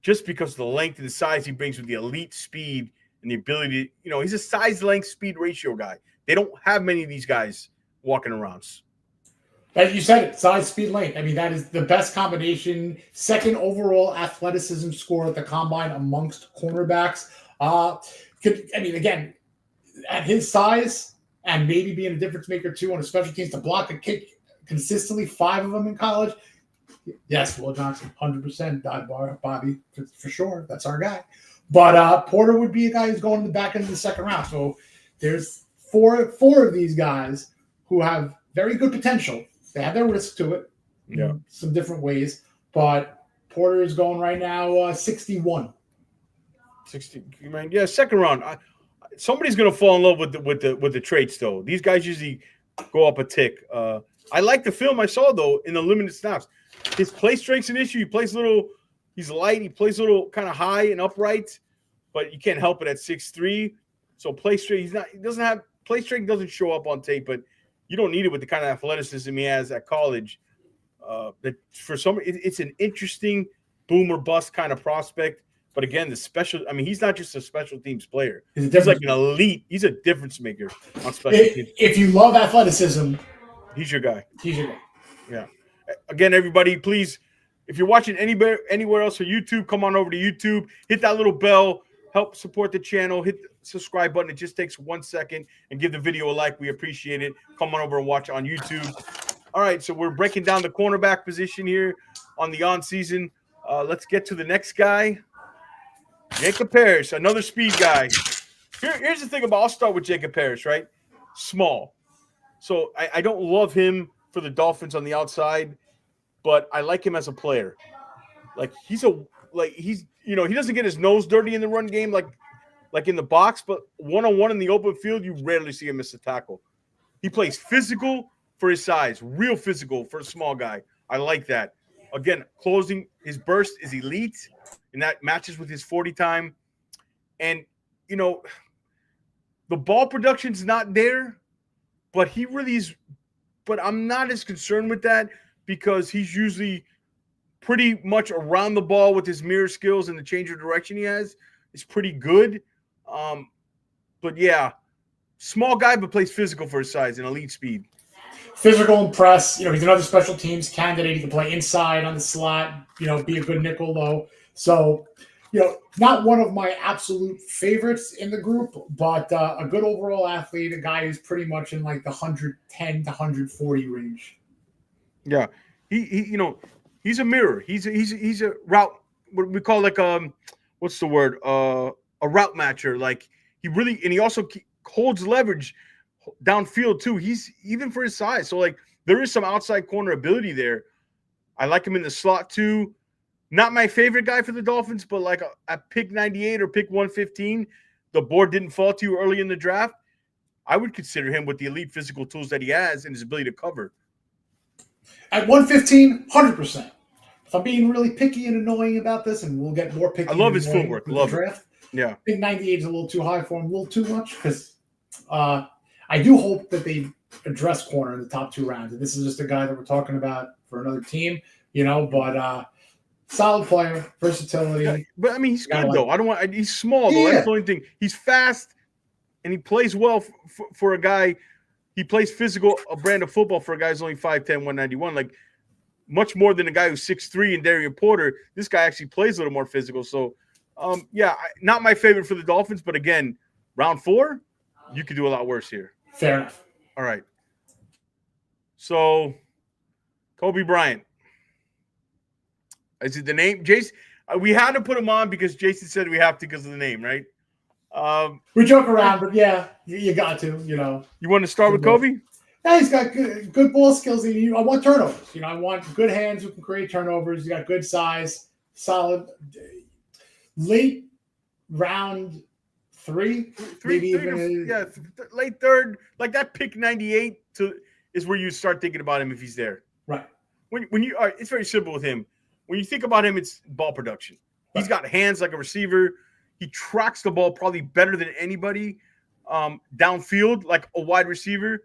just because of the length and the size he brings with the elite speed and the ability to, he's a size, length, speed ratio guy. They don't have many of these guys walking around. As you said it, size, speed, length. I mean, that is the best combination. Second overall athleticism score at the combine amongst cornerbacks. Again, at his size, and maybe being a difference maker too on a special teams to block a kick consistently, 5 of them in college. Yes, Will Johnson, 100%. Bobby, for sure. That's our guy. But Porter would be a guy who's going in the back end of the second round. So there's four of these guys who have very good potential. They have their risk to it in some different ways. But Porter is going right now 61. 60, man. Yeah, second round. Somebody's gonna fall in love with the traits though. These guys usually go up a tick. I like the film I saw though in the limited snaps. His play strength's an issue. He plays a little. He's light. He plays a little kind of high and upright, but you can't help it at 6'3". So play strength. He doesn't have play strength. Doesn't show up on tape, but you don't need it with the kind of athleticism he has at college. That for some, it's an interesting boom or bust kind of prospect. But again, he's not just a special teams player. He's like an elite. He's a difference maker on special teams. If you love athleticism, he's your guy. He's your guy. Yeah. Again, everybody, please, if you're watching anywhere else on YouTube, come on over to YouTube. Hit that little bell. Help support the channel. Hit the subscribe button. It just takes 1 second. And give the video a like. We appreciate it. Come on over and watch on YouTube. All right, so we're breaking down the cornerback position here on the on-season. Let's get to the next guy. Jacob Parrish, another speed guy. Here's the thing I'll start with Jacob Parrish, right? Small. So I don't love him for the Dolphins on the outside, but I like him as a player. He doesn't get his nose dirty in the run game like in the box, but one-on-one in the open field, you rarely see him miss a tackle. He plays physical for his size, real physical for a small guy. I like that. Again, his burst is elite, and that matches with his 40 time. And, the ball production's not there, but he really is. But I'm not as concerned with that because he's usually pretty much around the ball with his mirror skills and the change of direction he has is pretty good. But yeah, small guy, but plays physical for his size and elite speed. Physical and press. He's another special teams candidate. He can play inside on the slot, be a good nickel low. So, not one of my absolute favorites in the group, but a good overall athlete, a guy who's pretty much in like the 110 to 140 range. Yeah. He's a mirror. He's a route, what we call what's the word? A route matcher. He also holds leverage downfield too. He's even for his size. So there is some outside corner ability there. I like him in the slot too. Not my favorite guy for the Dolphins, but at pick 98 or pick 115, the board didn't fall to you early in the draft. I would consider him with the elite physical tools that he has and his ability to cover. At 115, 100%. If I'm being really picky and annoying about this, and we'll get more picky. I love his footwork. Love the draft. It. Yeah. I think 98 is a little too high for him, a little too much, because I do hope that they address corner in the top 2 rounds. And this is just a guy that we're talking about for another team, but solid player, versatility. Yeah, but he's good though. He's small though. Yeah. That's the only thing. He's fast and he plays well for a guy. He plays physical, a brand of football for a guy who's only 5'10", 191. Much more than a guy who's 6'3" and Darian Porter. This guy actually plays a little more physical. So, not my favorite for the Dolphins, but again, round 4, you could do a lot worse here. Fair enough. All right. So, Kobe Bryant. Is it the name? Jason, we had to put him on because Jason said we have to because of the name, right? We joke around, but yeah, you got to, You want to start with Kobe? Yeah, he's got good ball skills. I want turnovers. I want good hands who can create turnovers. He's got good size, solid. Late round 3, maybe even late third, that pick 98 is where you start thinking about him if he's there. Right. When you are, it's very simple with him. When you think about him, it's ball production. Right. He's got hands like a receiver. He tracks the ball probably better than anybody downfield, like a wide receiver.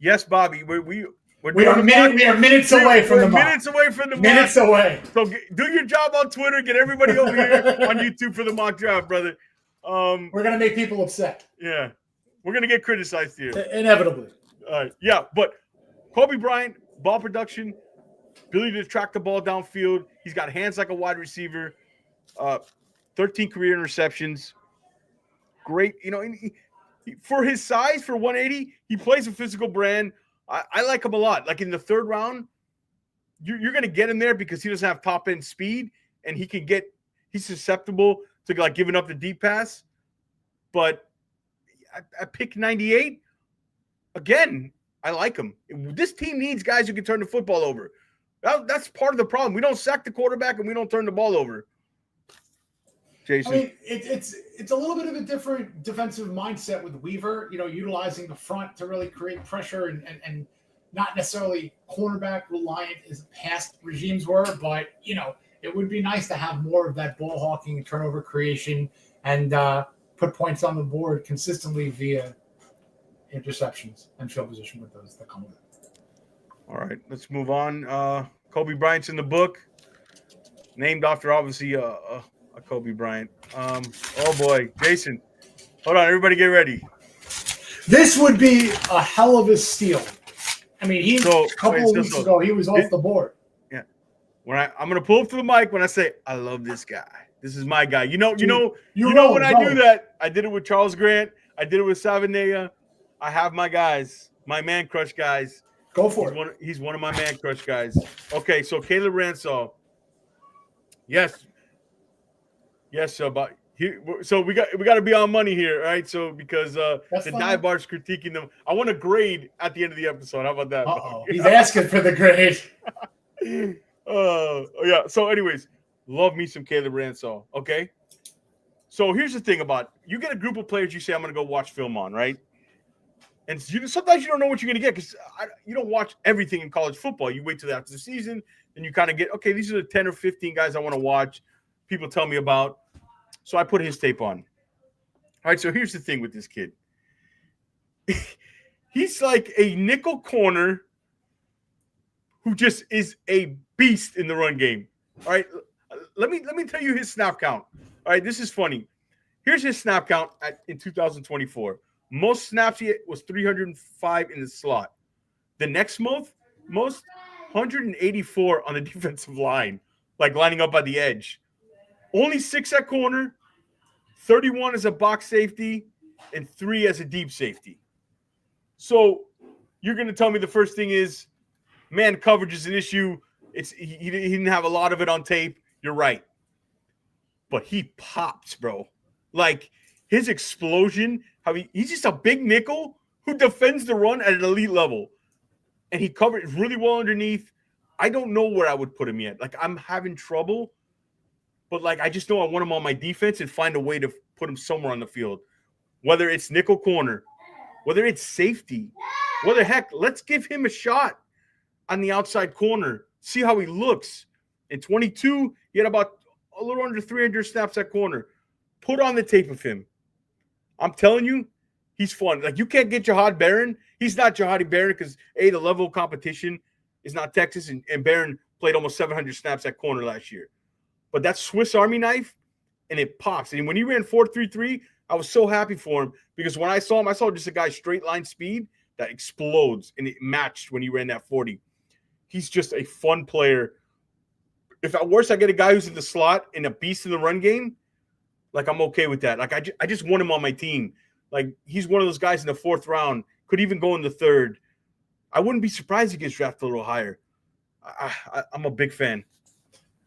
Yes, Bobby, we are minutes away from the mock. Minutes away from the mock. Minutes away. So do your job on Twitter. Get everybody over here on YouTube for the mock draft, brother. We're gonna make people upset. Yeah, we're gonna get criticized here inevitably. All right. Yeah, but Kobe Bryant, ball production, ability to track the ball downfield. He's got hands like a wide receiver. 13 career interceptions. Great, For his size, for 180, he plays a physical brand. I like him a lot. Like in the third round, you're going to get him there because he doesn't have top end speed, and he's susceptible to like giving up the deep pass. But at pick 98, again, I like him. This team needs guys who can turn the football over. That's part of the problem. We don't sack the quarterback and we don't turn the ball over. Jason, I mean, it's a little bit of a different defensive mindset with Weaver. Utilizing the front to really create pressure and not necessarily cornerback reliant as past regimes were. But it would be nice to have more of that ball hawking and turnover creation and put points on the board consistently via interceptions and field position with those that come with it. All right, let's move on. Kobe Bryant's in the book, named after obviously a Kobe Bryant. Oh boy, Jason, hold on, everybody get ready. This would be a hell of a steal. I mean, a couple of weeks ago, he was off the board. Yeah, I'm gonna pull up to the mic when I say I love this guy. This is my guy. You know when I do that, I did it with Charles Grant. I did it with Savanea. I have my guys, my man crush guys. Go for it. He's one of my man crush guys. Okay, so Caleb Ransall. Yes. So we got to be on money here, right? So because the dive bar's critiquing them, I want a grade at the end of the episode. How about that? He's asking for the grade. Yeah. So, anyways, love me some Caleb Ransall. Okay. So here's the thing about you get a group of players you say I'm going to go watch film on, right? And sometimes you don't know what you're going to get because you don't watch everything in college football. You wait till after the season, and you kind of get, okay, these are the 10 or 15 guys I want to watch. People tell me about. So I put his tape on. All right, so here's the thing with this kid. He's like a nickel corner who just is a beast in the run game. All right, let me tell you his snap count. All right, this is funny. Here's his snap count in 2024. Most snaps he was 305 in the slot. The next most 184 on the defensive line, like lining up by the edge. Only 6 at corner, 31 as a box safety, and 3 as a deep safety. So you're going to tell me the first thing is man coverage is an issue. He didn't have a lot of it on tape. You're right. But he pops, bro. Like his explosion, he's just a big nickel who defends the run at an elite level. And he covered really well underneath. I don't know where I would put him yet. Like I'm having trouble. But, like, I just know I want him on my defense and find a way to put him somewhere on the field. Whether it's nickel corner, whether it's safety, let's give him a shot on the outside corner. See how he looks. In 22, he had about a little under 300 snaps at corner. Put on the tape of him. I'm telling you, he's fun. Like, you can't get Jahad Barron. He's not Jahadi Barron because, A, the level of competition is not Texas, and Barron played almost 700 snaps at corner last year. But that's Swiss Army knife, and it pops. And when he ran 4.33, I was so happy for him because when I saw him, I saw just a guy straight line speed that explodes, and it matched when he ran that 40. He's just a fun player. If at worst I get a guy who's in the slot and a beast in the run game, like I'm okay with that. Like I just want him on my team. Like he's one of those guys in the 4th round, could even go in the 3rd. I wouldn't be surprised if he gets drafted a little higher. I'm a big fan.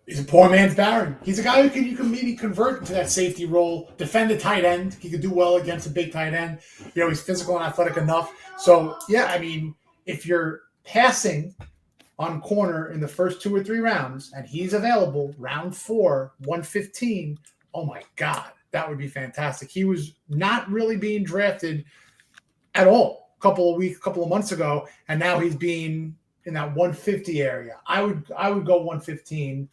He's a poor man's Barron. He's a guy who you can maybe convert into that safety role, defend the tight end. He could do well against a big tight end. He's physical and athletic enough. So, yeah, I mean, if you're passing on corner in the first 2 or 3 rounds and he's available, round 4, 115, oh, my God, that would be fantastic. He was not really being drafted at all a couple of months ago, and now he's being in that 150 area. I would go 115.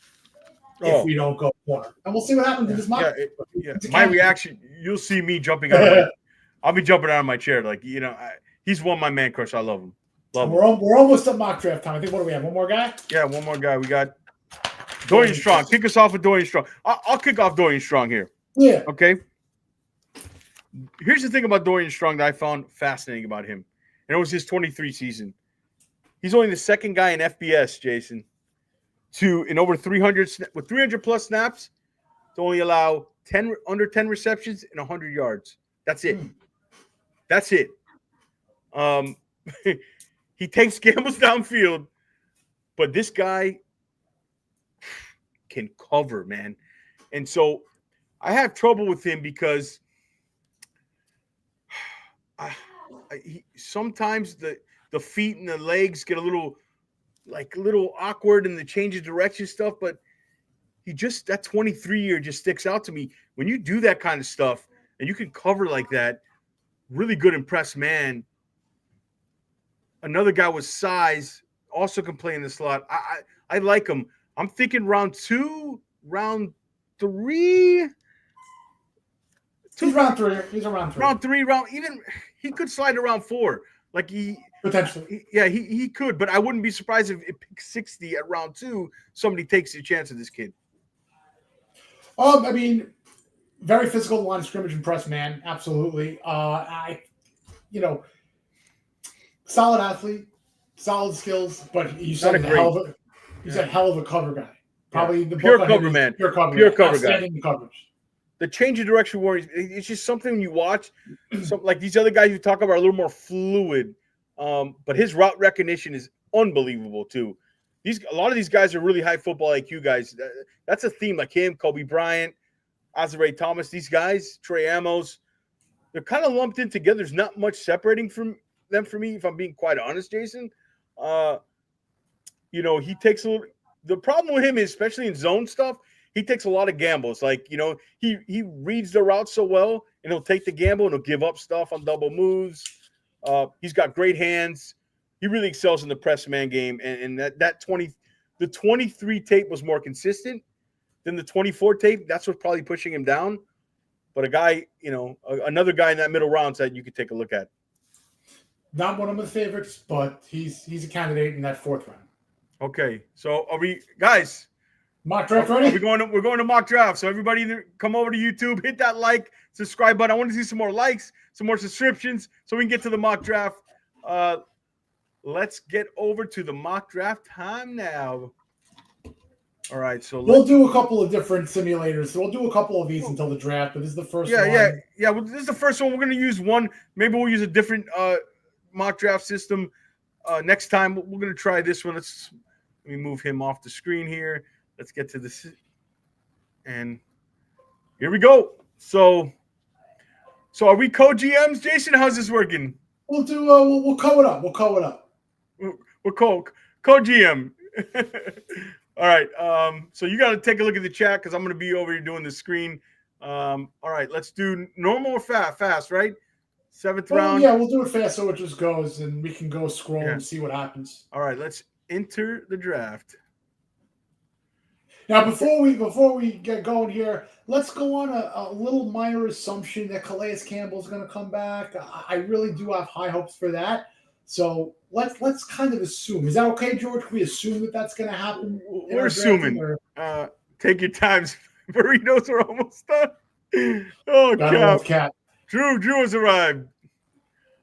If we don't go corner. And we'll see what happens in this mock. Yeah. My reaction, you'll see me jumping out I'll be jumping out of my chair. Like, he's one of my man crush. I love him. We're almost at mock draft time. I think, what do we have? One more guy? Yeah, one more guy. We got Dorian Strong. Kick us off with Dorian Strong. I'll kick off Dorian Strong here. Yeah. Okay. Here's the thing about Dorian Strong that I found fascinating about him. And it was his 23 season. He's only the 2nd guy in FBS, Jason, in over 300 with 300 plus snaps to only allow under 10 receptions and 100 yards. That's it. That's it. He takes gambles downfield, but this guy can cover, man. And so I have trouble with him because sometimes the feet and the legs get a little awkward in the change of direction stuff, but that 23 year just sticks out to me. When you do that kind of stuff and you can cover like that, really good impressed man. Another guy with size also can play in the slot. I like him. I'm thinking round 2, round 3. He's round 3. He's around 3. Round 3, even he could slide around 4. Like potentially. He could, but I wouldn't be surprised if it picks 60 at round 2. Somebody takes a chance of this kid. I mean, very physical line of scrimmage and press man, absolutely. Solid athlete, solid skills, but he's a hell of a cover guy. Probably the pure cover man. Pure cover guy. Coverage. The change of direction warriors, it's just something when you watch. Like these other guys you talk about are a little more fluid, but his route recognition is unbelievable too. A lot of these guys are really high football IQ guys. That's a theme, like him, Kobe Bryant, Azare Thomas. These guys, Trey Amos, they're kind of lumped in together. There's not much separating from them for me, if I'm being quite honest, Jason. He takes a little. The problem with him is, especially in zone stuff, he takes a lot of gambles. Like, he reads the route so well, and he'll take the gamble and he'll give up stuff on double moves. He's got great hands. He really excels in the press man game, and the 23 tape was more consistent than the 24 tape. That's what's probably pushing him down. But a guy, another guy in that middle round that you could take a look at. Not one of my favorites, but he's a candidate in that 4th round. Okay, so are we guys? Mock draft ready? We're going to mock draft. So everybody come over to YouTube, hit that like, subscribe button. I want to see some more likes, some more subscriptions, so we can get to the mock draft. Let's get over to the mock draft time now. All right, so we'll do a couple of different simulators. So we'll do a couple of these until the draft, but this is the first one. Yeah. Well, this is the first one. We're going to use one. Maybe we'll use a different mock draft system next time. We're going to try this one. Let me move him off the screen here. Let's get to this. And here we go. So are we co-GMs, Jason? How's this working? We'll do. We'll co it up. We're co-GM. All right. So you got to take a look at the chat because I'm going to be over here doing the screen. All right. Let's do normal or fast, right? 7th round. Yeah, we'll do it fast so it just goes and we can go scroll and see what happens. All right. Let's enter the draft. Now, before we get going here, let's go on a little minor assumption that Calais Campbell is going to come back. I really do have high hopes for that. So let's kind of assume. Is that okay, George? Can we assume that that's going to happen? We're assuming. Take your time. Burritos are almost done. Oh, Cap. Drew has arrived.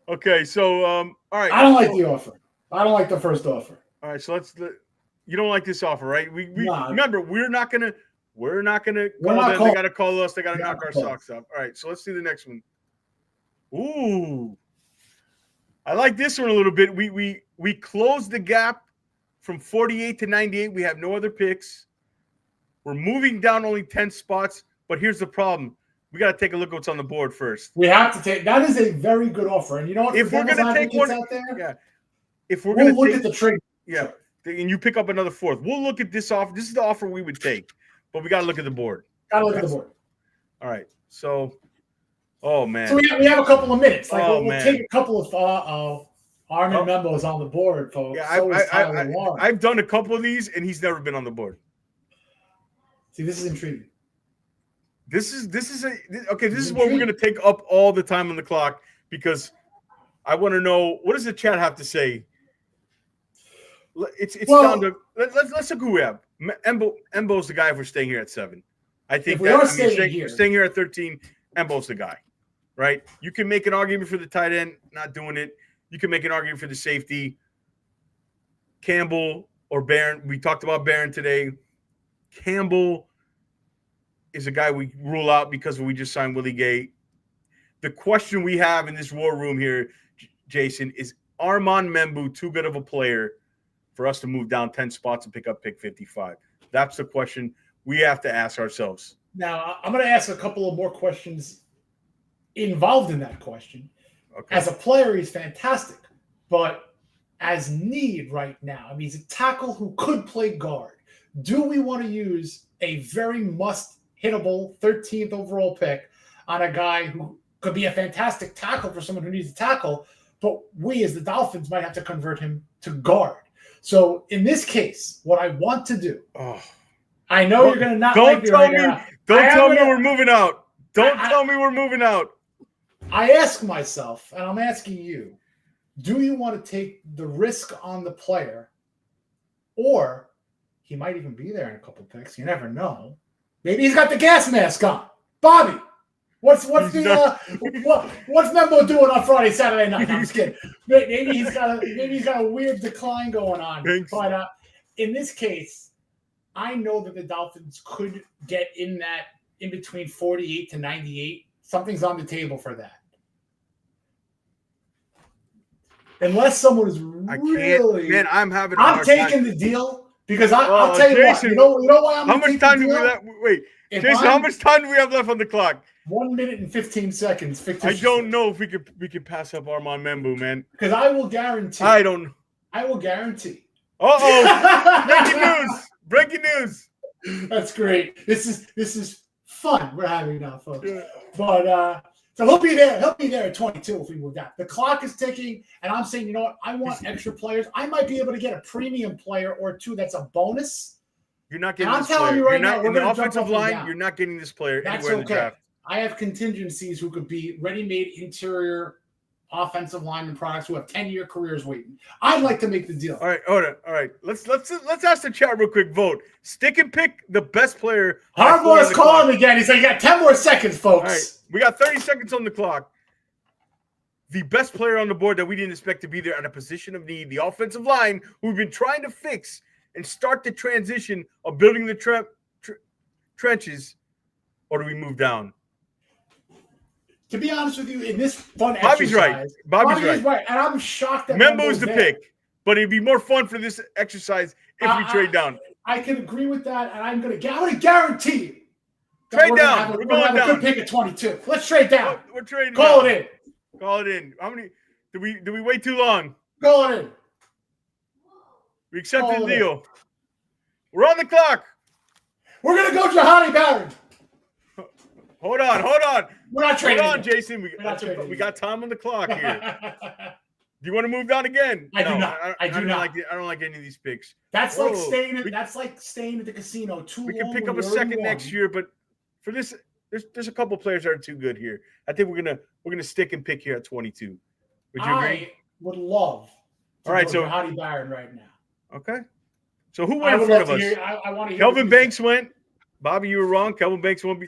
Okay, so all right. I don't like the offer. I don't like the first offer. All right, so you don't like this offer, right? We remember we're not gonna call them. They gotta call us. They gotta knock our socks off. All right, so let's do the next one. Ooh, I like this one a little bit. We closed the gap from 48 to 98. We have no other picks. We're moving down only 10 spots, but here's the problem. We got to take a look at what's on the board first. We have to take – that is a very good offer. And you know what? If we're going to take one out there, if we're going to look at the trade. Yeah, and you pick up another 4th. We'll look at this offer. This is the offer we would take, but we got to look at the board. All right. So, oh, man. So we have a couple of minutes. We'll take a couple of Armin Membos on the board, folks. Yeah, I've done a couple of these, and he's never been on the board. See, this is intriguing. This is what we're going to take up all the time on the clock because I want to know, what does the chat have to say? It's down to let's look who we have. Embo's the guy if we're staying here at 7. I think staying here at 13, Embo's the guy, right? You can make an argument for the tight end, not doing it. You can make an argument for the safety. Campbell or Barron. We talked about Barron today. Campbell is a guy we rule out because we just signed Willie Gay. the question we have in this war room here, Jason, is Armand Membu too good of a player for us to move down 10 spots and pick up pick 55? That's the question we have to ask ourselves. Now, I'm going to ask a couple of more questions involved in that question. Okay. As a player, he's fantastic, but as need right now, I mean, he's a tackle who could play guard. Do we want to use a very must-hittable 13th overall pick on a guy who could be a fantastic tackle for someone who needs a tackle, but we as the Dolphins might have to convert him to guard? So in this case, what I want to do, I know you're going to not like me right now. Don't tell me we're moving out. Don't tell me we're moving out. I ask myself, and I'm asking you, do you want to take the risk on the player, or he might even be there in a couple picks? You never know. Maybe he's got the gas mask on. Bobby, what's Membo doing on Friday, Saturday night? I'm just kidding. Maybe he's got a weird decline going on. Thanks. But in this case, I know that the Dolphins could get in between 48 to 98. Something's on the table for that. Unless someone is really, man, I'm taking the deal because I'll tell you Jason, what. You know why I'm. How much time do we have? Wait, Jason, how much time do we have left on the clock? 1 minute and 15 seconds. I don't know if we could pass up Armand Membu, man. Because I will guarantee. I will guarantee. Breaking news! Breaking news! That's great. This is fun we're having now, folks. Yeah. But so he'll be there. He'll be there at 22 if we move down. The clock is ticking, and I'm saying, you know what? I want extra players. I might be able to get a premium player or two that's a bonus. You're not getting. And I'm telling you right now, we're in the offensive line. You're not getting this player anywhere in the draft. I have contingencies who could be ready-made interior offensive lineman products who have 10-year careers waiting. I'd like to make the deal. All right, hold on. All right, let's ask the chat real quick. Vote. Stick and pick the best player. Harbaugh's calling again. He said, "You got 10 more seconds, folks." All right, we got 30 seconds on the clock. The best player on the board that we didn't expect to be there at a position of need, the offensive line, who we've been trying to fix and start the transition of building the trenches, or do we move down? To be honest with you, in this fun Bobby's exercise, Bobby's right. And I'm shocked that Membo's the pick, but it'd be more fun for this exercise if we trade down. I can agree with that, and I'm going to guarantee you. Trade down. We're going to have a good pick at 22. Let's trade down. We're trading. Call it in. Call it in. How many? Did we wait too long? Call it in. We accepted the deal. We're on the clock. We're going to go Jahani Barron. Hold on. We're not trading. Hold on, Jason. We got time on the clock here. Do you want to move down again? I do not. I do not. I don't like any of these picks. That's like staying at the casino too long. We can pick up a second next year, but for this, there's a couple players that are too good here. I think we're gonna stick and pick here at 22. Would you agree? I would love to go Jahani Barron right now. Okay. So who went in front of us? I want to hear. Kelvin Banks went. Bobby, you were wrong. Kelvin Banks won't be.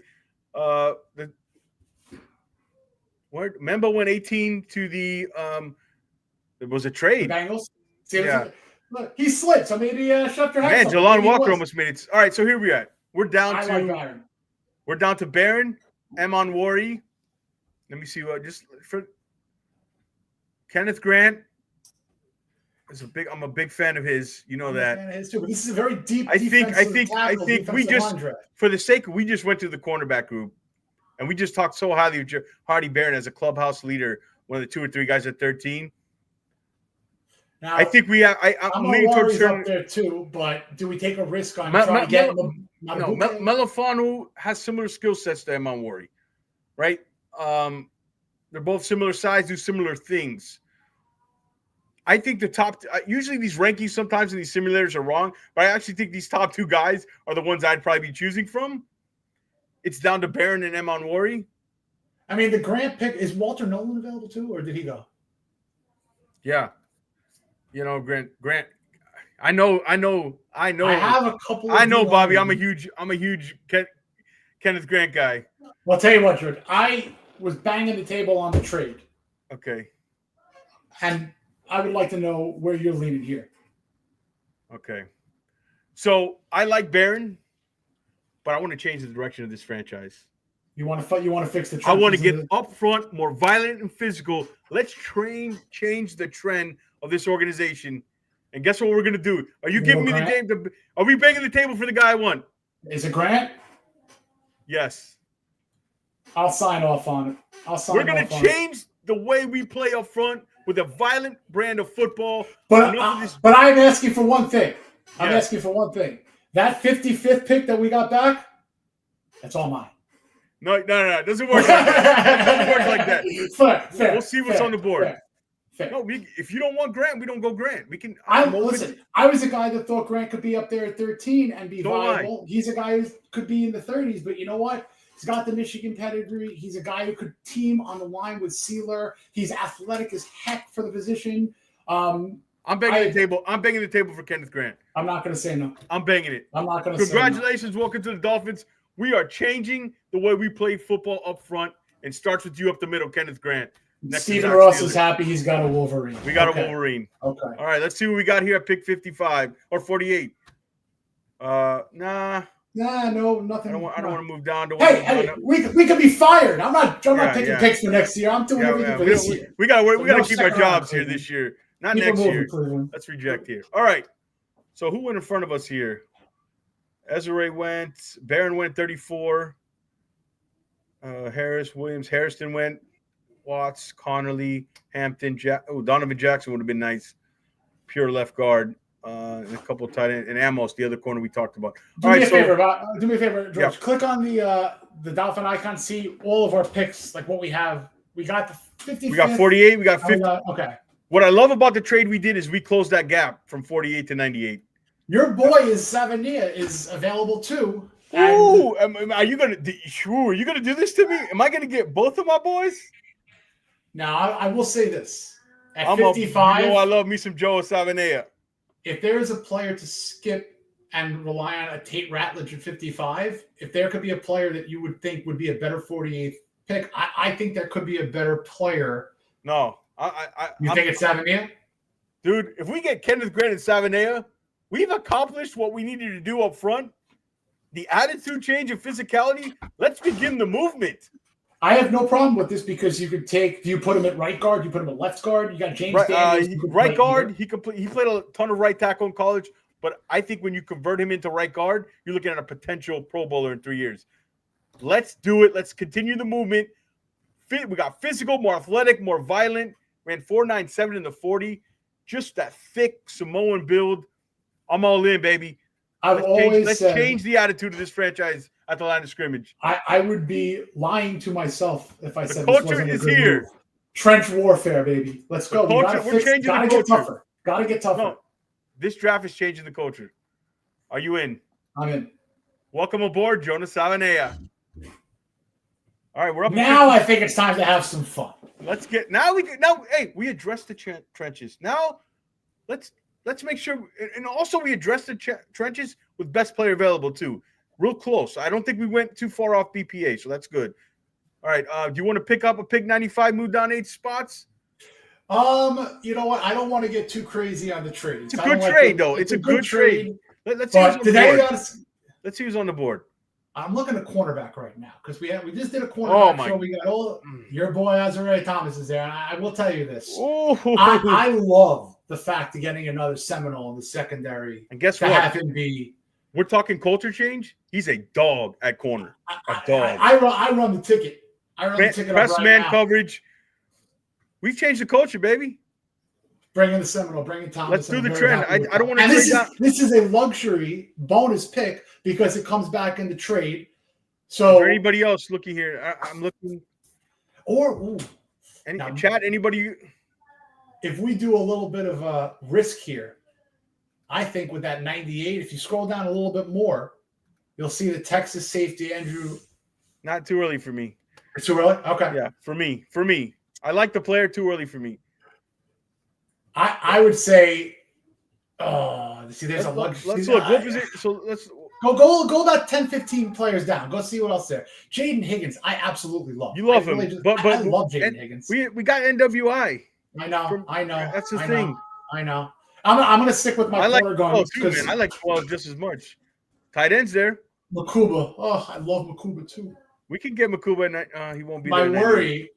Membo went 18 to the it was a trade. The Bengals. See, yeah. Look, he slid. So maybe Schefter had something. Jalon Walker almost made it. All right, so here we are. We're down to Barron, Amon Wari. Let me see what just for Kenneth Grant. I'm a big fan of his. You know that. Fan of his too, but this is a very deep. I think we just for the sake we just went to the cornerback group, and we just talked so highly of Hardy Barron as a clubhouse leader, one of the 2 or 3 guys at 13. Now, I think we have. I'm leaning towards up there too, but do we take a risk on trying to get him? No, Melifonu has similar skill sets to Amon Wari, right? They're both similar size, do similar things. I think the top usually these rankings sometimes in these simulators are wrong, but I actually think these top 2 guys are the ones I'd probably be choosing from. It's down to Barron and Amon Wari. I mean, the Grant pick, is Walter Nolan available too, or did he go? Yeah. You know, Grant. I know. I have a couple. I know, Bobby. I'm a huge Kenneth Grant guy. Well, I'll tell you what, George. I was banging the table on the trade. Okay. And I would like to know where you're leaning here. Okay. So I like Barron, but I want to change the direction of this franchise. You want to fix the I want to trenches get up front, more violent and physical. Let's change the trend of this organization. And guess what we're going to do? Are you giving me the game? Are we banging the table for the guy I want? Is it Grant? Yes. I'll sign off on it. We're going to change the way we play up front with a violent brand of football. But I'm asking for one thing. I'm asking for one thing. That 55th pick that we got back, that's all mine. No. It doesn't work like that. It doesn't work like that. Fair. We'll see what's on the board. Fair. No, if you don't want Grant, we don't go Grant. We can. Listen, I was a guy that thought Grant could be up there at 13 and be viable. He's a guy who could be in the 30s, but you know what? He's got the Michigan pedigree. He's a guy who could team on the line with Sealer. He's athletic as heck for the position. I'm banging the table. I'm banging the table for Kenneth Grant. I'm not going to say no. I'm banging it. I'm not going to say no. Congratulations. Welcome to the Dolphins. We are changing the way we play football up front, and starts with you up the middle, Kenneth Grant. Stephen Ross is happy he's got a Wolverine. We got a Wolverine. Okay. All right, let's see what we got here at pick 55 or 48. No, nothing. I don't want to move down to. Hey, we could be fired. I'm not picking picks for next year. I'm doing everything for this year. We got to keep our jobs here this year, not next year. Let's reject here. All right. So who went in front of us here? Ezra went. Barron went 34. Harris, Williams, Harrison went. Watts, Connerly, Hampton, Donovan Jackson would have been nice. Pure left guard. And a couple of tight ends. And Amos, the other corner we talked about. Do me a favor, George. Yeah. Click on the Dolphin icon. See all of our picks, like what we have. We got the 50. We got 48. We got 50. Okay. What I love about the trade we did is we closed that gap from 48 to 98. Your boy is available too. Ooh, are you gonna do this to me? Am I gonna get both of my boys? Now I will say this: at 55, I love me some Joe Savanea. If there is a player to skip and rely on a Tate Ratledge at 55, if there could be a player that you would think would be a better 48th pick, I think there could be a better player. No, you think it's Savanea? Dude, if we get Kenneth Grant and Savanea, we've accomplished what we needed to do up front. The attitude change and physicality. Let's begin the movement. I have no problem with this because you could do you put him at right guard? You put him at left guard? You got James Daniels. Right guard. He played a ton of right tackle in college, but I think when you convert him into right guard, you're looking at a potential Pro Bowler in 3 years. Let's do it. Let's continue the movement. We got physical, more athletic, more violent. Ran 4.97 in the 40. Just that thick Samoan build. I'm all in, baby. Let's change the attitude of this franchise at the line of scrimmage. I would be lying to myself if I said the culture is here. Move. Trench warfare, baby. Let's go. We're changing the culture. Gotta get tougher. No, this draft is changing the culture. Are you in? I'm in. Welcome aboard, Jonas Savanea. All right, we're up. Now I think it's time to have some fun. Hey, we addressed the trenches. Now let's make sure, and also we addressed the trenches with best player available too. Real close. I don't think we went too far off BPA, so that's good. All right. Do you want to pick up a pick 95, move down 8 spots? You know what? I don't want to get too crazy on the trades. It's a good trade, though. It's a good trade. Let's see who's on the board. I'm looking at cornerback right now because we just did a cornerback show. We got your boy Azariah Thomas is there. And I will tell you this. I love the fact of getting another Seminole in the secondary. And guess what? Have him be. We're talking culture change. He's a dog at corner. A dog. I run the ticket. Press man coverage. We've changed the culture, baby. Bringing the Seminole, bringing Thomas. Let's do the trend. I don't want to. This is a luxury bonus pick because it comes back in the trade. So, is there anybody else looking here? I'm looking. Chat. Anybody? If we do a little bit of a risk here, I think with that 98, if you scroll down a little bit more, you'll see the Texas safety Andrew. Not too early for me. It's too early? Okay. Yeah, for me. I like the player. Too early for me. I would say, there's a luxury. Let's look. What was it? So let's go about 10, 15 players down. Go see what else there. Jaden Higgins, I absolutely love. You love him, but I love Jaden Higgins. We got NWI. I know. That's the thing. I know. I'm going to stick with my corner going. I like 12 just as much. Tight ends there. Makuba. Oh, I love Makuba too. We can get Makuba, and he won't be My there. worry.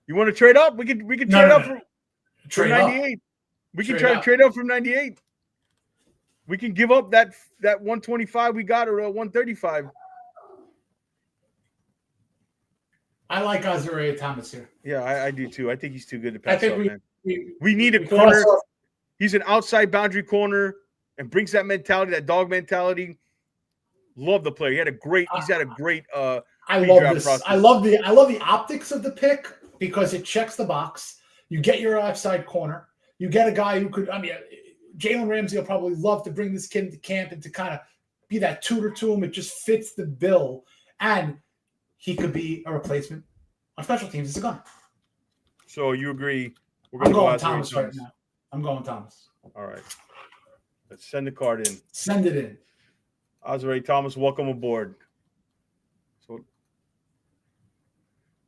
You want to trade up? We can trade up from Trade 98. up. We can try to trade up from 98. We can give up that 125 we got, or 135. I like Azareya Thomas here. Yeah, I do too. I think he's too good to pass up, man. We need a corner. He's an outside boundary corner and brings that mentality, that dog mentality. Love the player. He's had a great I love this. Process. I love the optics of the pick because it checks the box. You get your outside corner. You get a guy who could, Jalen Ramsey will probably love to bring this kid into camp and to kind of be that tutor to him. It just fits the bill. And he could be a replacement on special teams. It's a gun. So you agree? I'm going Thomas right now. I'm going Thomas. All right. Let's send the card in. Send it in. Azareya Thomas, welcome aboard. So, do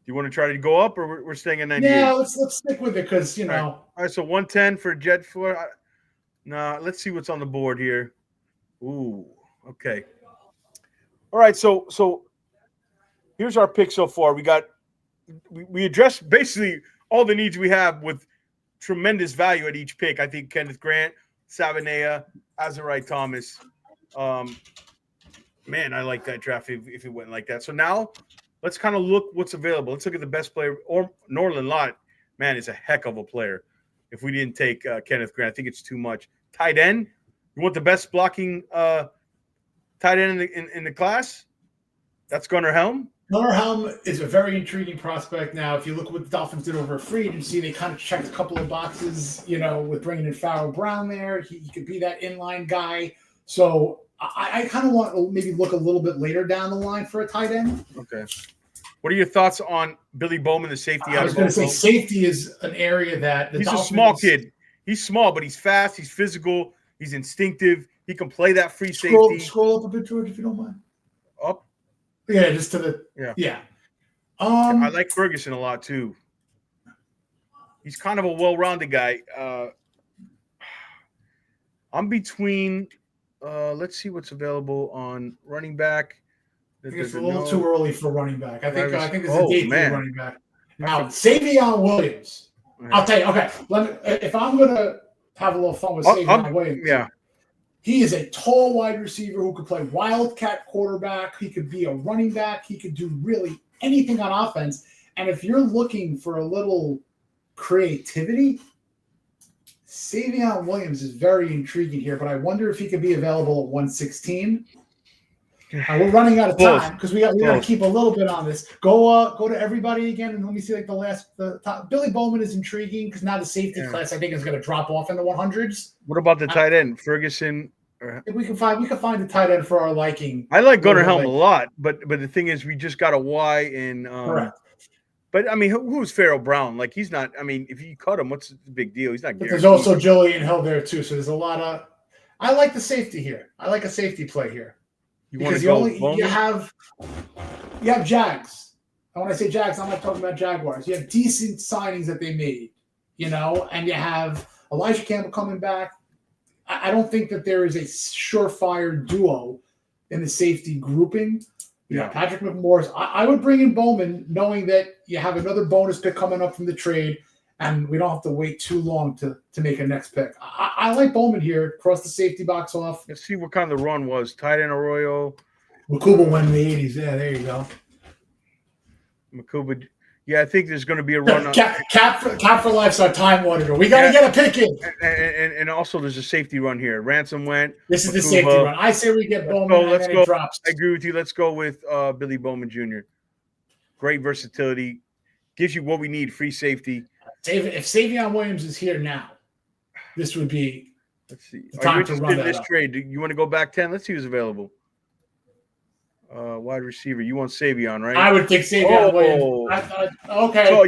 you want to try to go up, or we're staying at 98? Yeah, let's stick with it because, All right, so 110 for Jet Floor. Let's see what's on the board here. Ooh, okay. All right, so here's our pick so far. We addressed basically all the needs we have with tremendous value at each pick. I think Kenneth Grant, Savanea, Azareya Thomas. Man, I like that draft if it went like that. So now let's kind of look what's available. Let's look at the best player. Or Norland Lott, man, is a heck of a player. If we didn't take Kenneth Grant, I think it's too much. Tight end, you want the best blocking tight end in the class? That's Gunnar Helm. Gunnar Helm is a very intriguing prospect. Now, if you look at what the Dolphins did over free agency, they kind of checked a couple of boxes, with bringing in Farrell Brown there. He could be that inline guy. So I kind of want to maybe look a little bit later down the line for a tight end. Okay. What are your thoughts on Billy Bowman, the safety? I was going to say safety is an area that he's Dolphins, a small kid. He's small, but he's fast. He's physical. He's instinctive. He can play that free safety. Scroll up a bit, George, if you don't mind. Up? Yeah, just to the yeah. I like Ferguson a lot too. He's kind of a well-rounded guy. I'm between. Let's see what's available on running back. It's a little too early for running back. I think it's a day for running back. Now, Savion Williams. I'll tell you. Okay, if I'm gonna have a little fun with Savion Williams, he is a tall wide receiver who could play wildcat quarterback. He could be a running back. He could do really anything on offense. And if you're looking for a little creativity, Savion Williams is very intriguing here, but I wonder if he could be available at 116. We're running out of time because we got to keep a little bit on this. Go to everybody again, and let me see the top. Billy Bowman is intriguing because now the safety class I think is going to drop off in the 100s. What about the tight end, Ferguson? If we can find a tight end for our liking. I like Gunnar Helm a lot, but the thing is, we just got a Y in. Correct. But I mean, who's Farrell Brown? Like, he's not. I mean, if you cut him, what's the big deal? He's not. But there's also Julian Hill there too, so there's a lot of. I like the safety here. I like a safety play here. You have Jags. And when I say Jags, I'm not talking about Jaguars. You have decent signings that they made, and you have Elijah Campbell coming back. I don't think that there is a surefire duo in the safety grouping. Patrick McMorris. I would bring in Bowman, knowing that you have another bonus pick coming up from the trade, and we don't have to wait too long to make a next pick. I like Bowman here. Cross the safety box off. Let's see what kind of the run was. Tight end Arroyo. Makuba went in the 80s. Yeah, there you go. Makuba. Yeah, I think there's going to be a run. Cap for life's our time auditor. We got to get a pick in. And also there's a safety run here. Ransom went. This is the safety run. I say we get Bowman. Let's go. Drops. I agree with you. Let's go with Billy Bowman Jr. Great versatility. Gives you what we need, free safety. If Savion Williams is here now, this would be Let's see. Time Are you interested to run in this up. trade? Do you want to go back 10? Let's see who's available. Wide receiver. You want Savion, right? I would think Savion Williams. Okay. So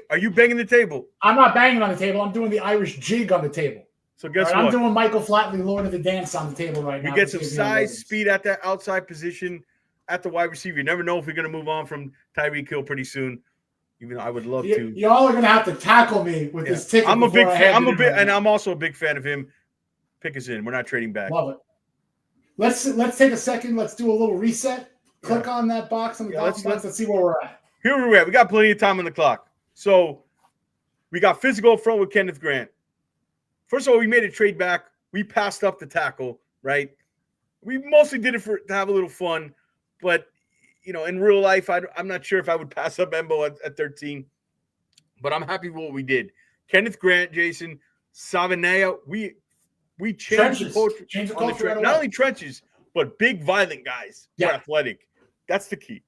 are you banging the table? I'm not banging on the table. I'm doing the Irish jig on the table. So guess what? I'm doing Michael Flatley, Lord of the Dance on the table right now. You get some size, speed at that outside position at the wide receiver. You never know if you're going to move on from Tyreek Hill pretty soon. Even though I would love to. Y'all are going to have to tackle me with this ticket. I'm a big fan. And I'm also a big fan of him. Pick us in. We're not trading back. Love it. Let's take a second. Let's do a little reset. Click on that box on the Dolphins box. Let's see where we're at. Here we're at. We got plenty of time on the clock. So we got physical up front with Kenneth Grant. First of all, we made a trade back. We passed up the tackle, right? We mostly did it to have a little fun. But, in real life, I'm not sure if I would pass up Embo at 13. But I'm happy with what we did. Kenneth Grant, Jason, Savanea, we changed the culture. Change the culture right away. Not only trenches, but big, violent guys who are athletic. That's the key.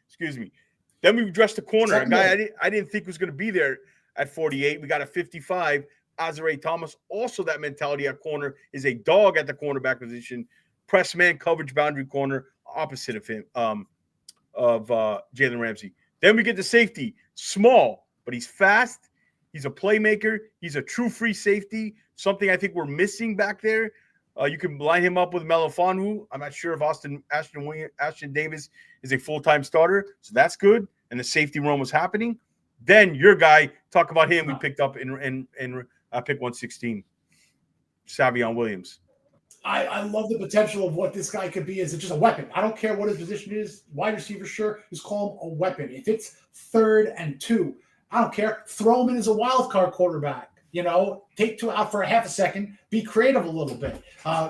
Excuse me. Then we addressed the corner. A guy I didn't think was going to be there at 48. We got a 55. Azare Thomas. Also that mentality at corner is a dog at the cornerback position. Press man coverage boundary corner opposite of him, Jalen Ramsey. Then we get the safety. Small, but he's fast. He's a playmaker. He's a true free safety, something I think we're missing back there. You can line him up with Melifonwu. I'm not sure if Ashton Davis is a full-time starter, so that's good. And the safety room was happening. Then your guy, talk about him. We picked up in pick 116, Savion Williams. I love the potential of what this guy could be as just a weapon. I don't care what his position is. Wide receiver, sure. Just call him a weapon. If it's 3rd and 2, I don't care. Throw him in as a wild card quarterback. Take 2 out for a half a second. Be creative a little bit.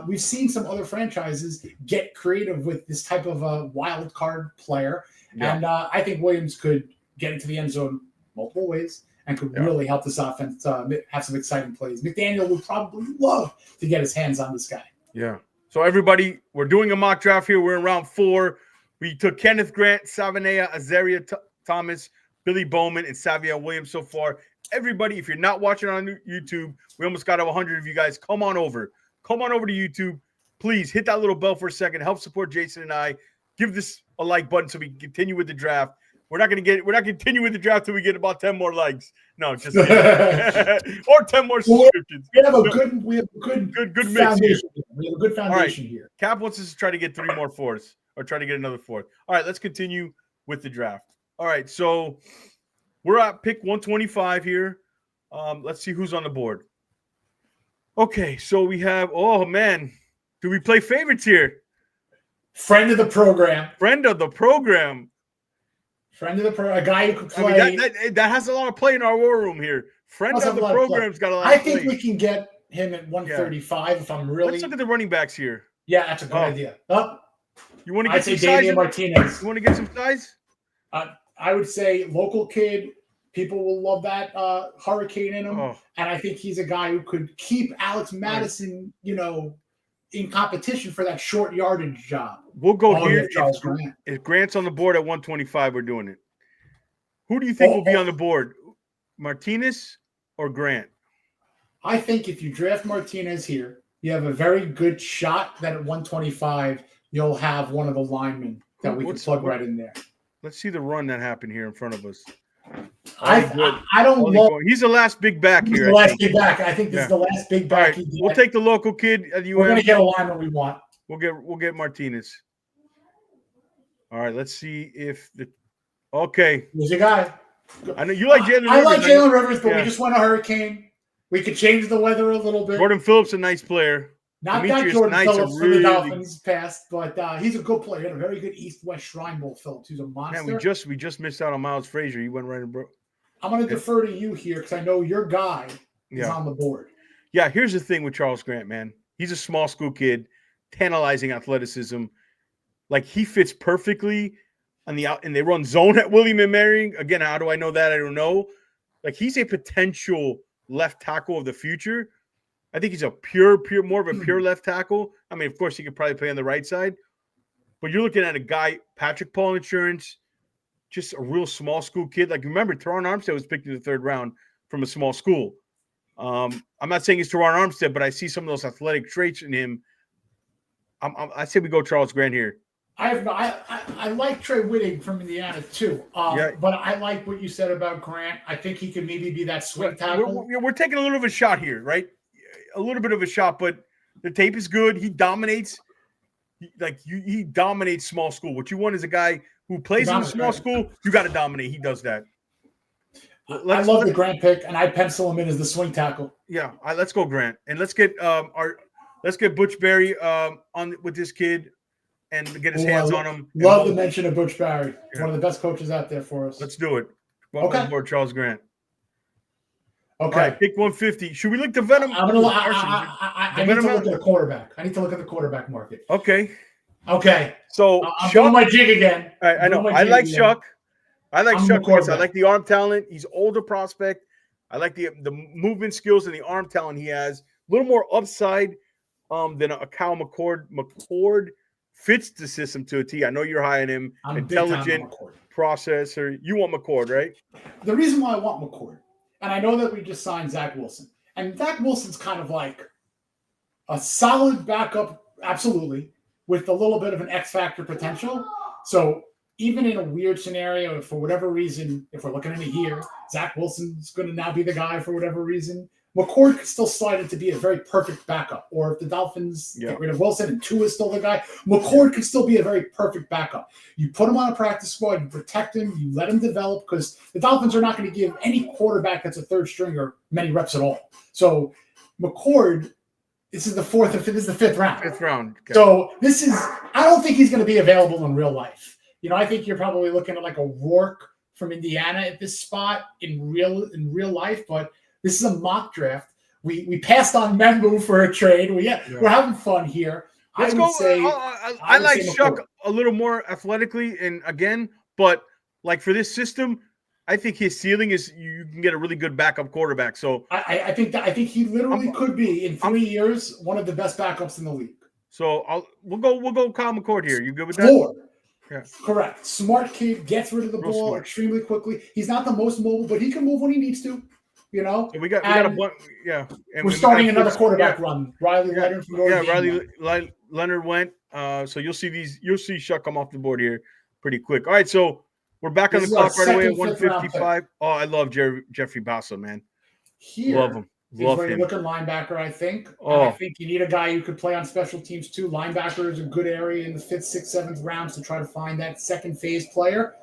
We've seen some other franchises get creative with this type of a wild card player. Yeah. And I think Williams could get into the end zone multiple ways and could really help this offense have some exciting plays. McDaniel would probably love to get his hands on this guy. Yeah. So everybody, we're doing a mock draft here. We're in round 4. We took Kenneth Grant, Savanea, Azaria Thomas, Billy Bowman, and Savion Williams so far. Everybody, if you're not watching on YouTube, we almost got 100 of you guys. Come on over. Come on over to YouTube. Please hit that little bell for a second. Help support Jason and I. Give this a like button so we can continue with the draft. We're not continue with the draft till we get about 10 more likes. No, just or 10 more subscriptions. We have a good mix here. We have a good foundation here. Cap wants us to try to get 3 more fourths or try to get another 4th. All right, let's continue with the draft. All right, so we're at pick 125 here. Let's see who's on the board. Okay, so we have, oh man, do we play favorites here? Friend of the program. A guy who could play. I mean, that has a lot of play in our war room here. Friend of the program's got a lot of play. I think we can get him at 135 if I'm really. Let's look at the running backs here. Yeah, that's a good idea. You want to get some size? Damian Martinez. You want to get some size? I would say local kid. People will love that hurricane in him. And I think he's a guy who could keep Alex Madison, in competition for that short yardage job. We'll go here. If Grant's on the board at 125, we're doing it. Who do you think will be on the board? Martinez or Grant? I think if you draft Martinez here, you have a very good shot that at 125, you'll have one of the linemen that we can plug right in there. Let's see the run that happened here in front of us. I don't know. He's the last big back here. The last big back. I think this is the last big back. Right. We'll take the local kid. We're going to get a lineman we want. We'll get Martinez. All right. Let's see if the. Okay. Here's a guy. I know you like Jalen Rivers. I like Jalen Rivers, but we just won a hurricane. We could change the weather a little bit. Jordan Phillips, a nice player. Not that Jordan Phillips for the Dolphins passed, but he's a good player. He had a very good East-West Shrine Bowl Phillips. He's a monster. Man, we just missed out on Miles Frazier. He went right and broke. I'm going to defer to you here because I know your guy is on the board. Yeah, here's the thing with Charles Grant, man. He's a small school kid, tantalizing athleticism. Like, he fits perfectly on the out, and they run zone at William and Mary. Again, how do I know that? I don't know. Like, he's a potential left tackle of the future. I think he's a more of a pure left tackle. I mean, of course, he could probably play on the right side. But you're looking at a guy, Patrick Paul Insurance, just a real small school kid. Like, remember, Teron Armstead was picked in the 3rd round from a small school. I'm not saying he's Teron Armstead, but I see some of those athletic traits in him. I say we go Charles Grant here. I like Trey Whitting from Indiana too. But I like what you said about Grant. I think he could maybe be that swing tackle. We're taking a little bit of a shot here, right? A little bit of a shot, but the tape is good. He dominates. He dominates small school. What you want is a guy who plays in a small school. You got to dominate. He does that. I love the Grant pick, and I pencil him in as the swing tackle. Yeah, let's go Grant, and let's get Butch Berry on with this kid. and get his hands on him. Love the mention of Butch Barry. Yeah. One of the best coaches out there for us. Let's do it. Welcome aboard, Charles Grant. Okay. All right, pick 150. Should we look the Venom? I need to look at the quarterback. I need to look at the quarterback market. Okay. So I'm doing my jig again. I know. I like Shuck. I like Shuck because I like the arm talent. He's older prospect. I like the movement skills and the arm talent he has. A little more upside than a Cal McCord. McCord fits the system to a T. I know you're high on him. Intelligent processor. You want McCord, right? The reason why I want McCord, and I know that we just signed Zach Wilson, and Zach Wilson's kind of like a solid backup, absolutely, with a little bit of an X factor potential. So even in a weird scenario, if for whatever reason, if we're looking in a year, Zach Wilson's going to now be the guy for whatever reason, McCord could still slide into be a very perfect backup. Or if the Dolphins get rid of Wilson and Tua is still the guy, McCord could still be a very perfect backup. You put him on a practice squad, you protect him, you let him develop, because the Dolphins are not going to give any quarterback that's a third stringer many reps at all. So McCord, this is the fifth round. Fifth round. Okay. So I don't think he's going to be available in real life. I think you're probably looking at like a Rourke from Indiana at this spot in real life, but this is a mock draft. We passed on Membu for a trade. We're having fun here. Let's go. I like Shuck a little more athletically, and again, but like for this system, I think his ceiling is you can get a really good backup quarterback. So I think he literally could be in 3 years one of the best backups in the league. So we'll go Kyle McCord here. You good with that? 4. Yeah. Correct. Smart kid, gets rid of the ball extremely quickly. He's not the most mobile, but he can move when he needs to. So we got a bunch. Yeah. And we're starting another quarterback run. Riley Leonard from Notre Dame. Riley Leonard went. So you'll see Shuck come off the board here pretty quick. All right, so we're back on the clock right away at 155. Oh, I love Jeffrey Bassa, man. Love him. Love him. Looking linebacker, I think. I think you need a guy who could play on special teams too. Linebacker is a good area in the 5th, 6th, 7th rounds to try to find that second phase player.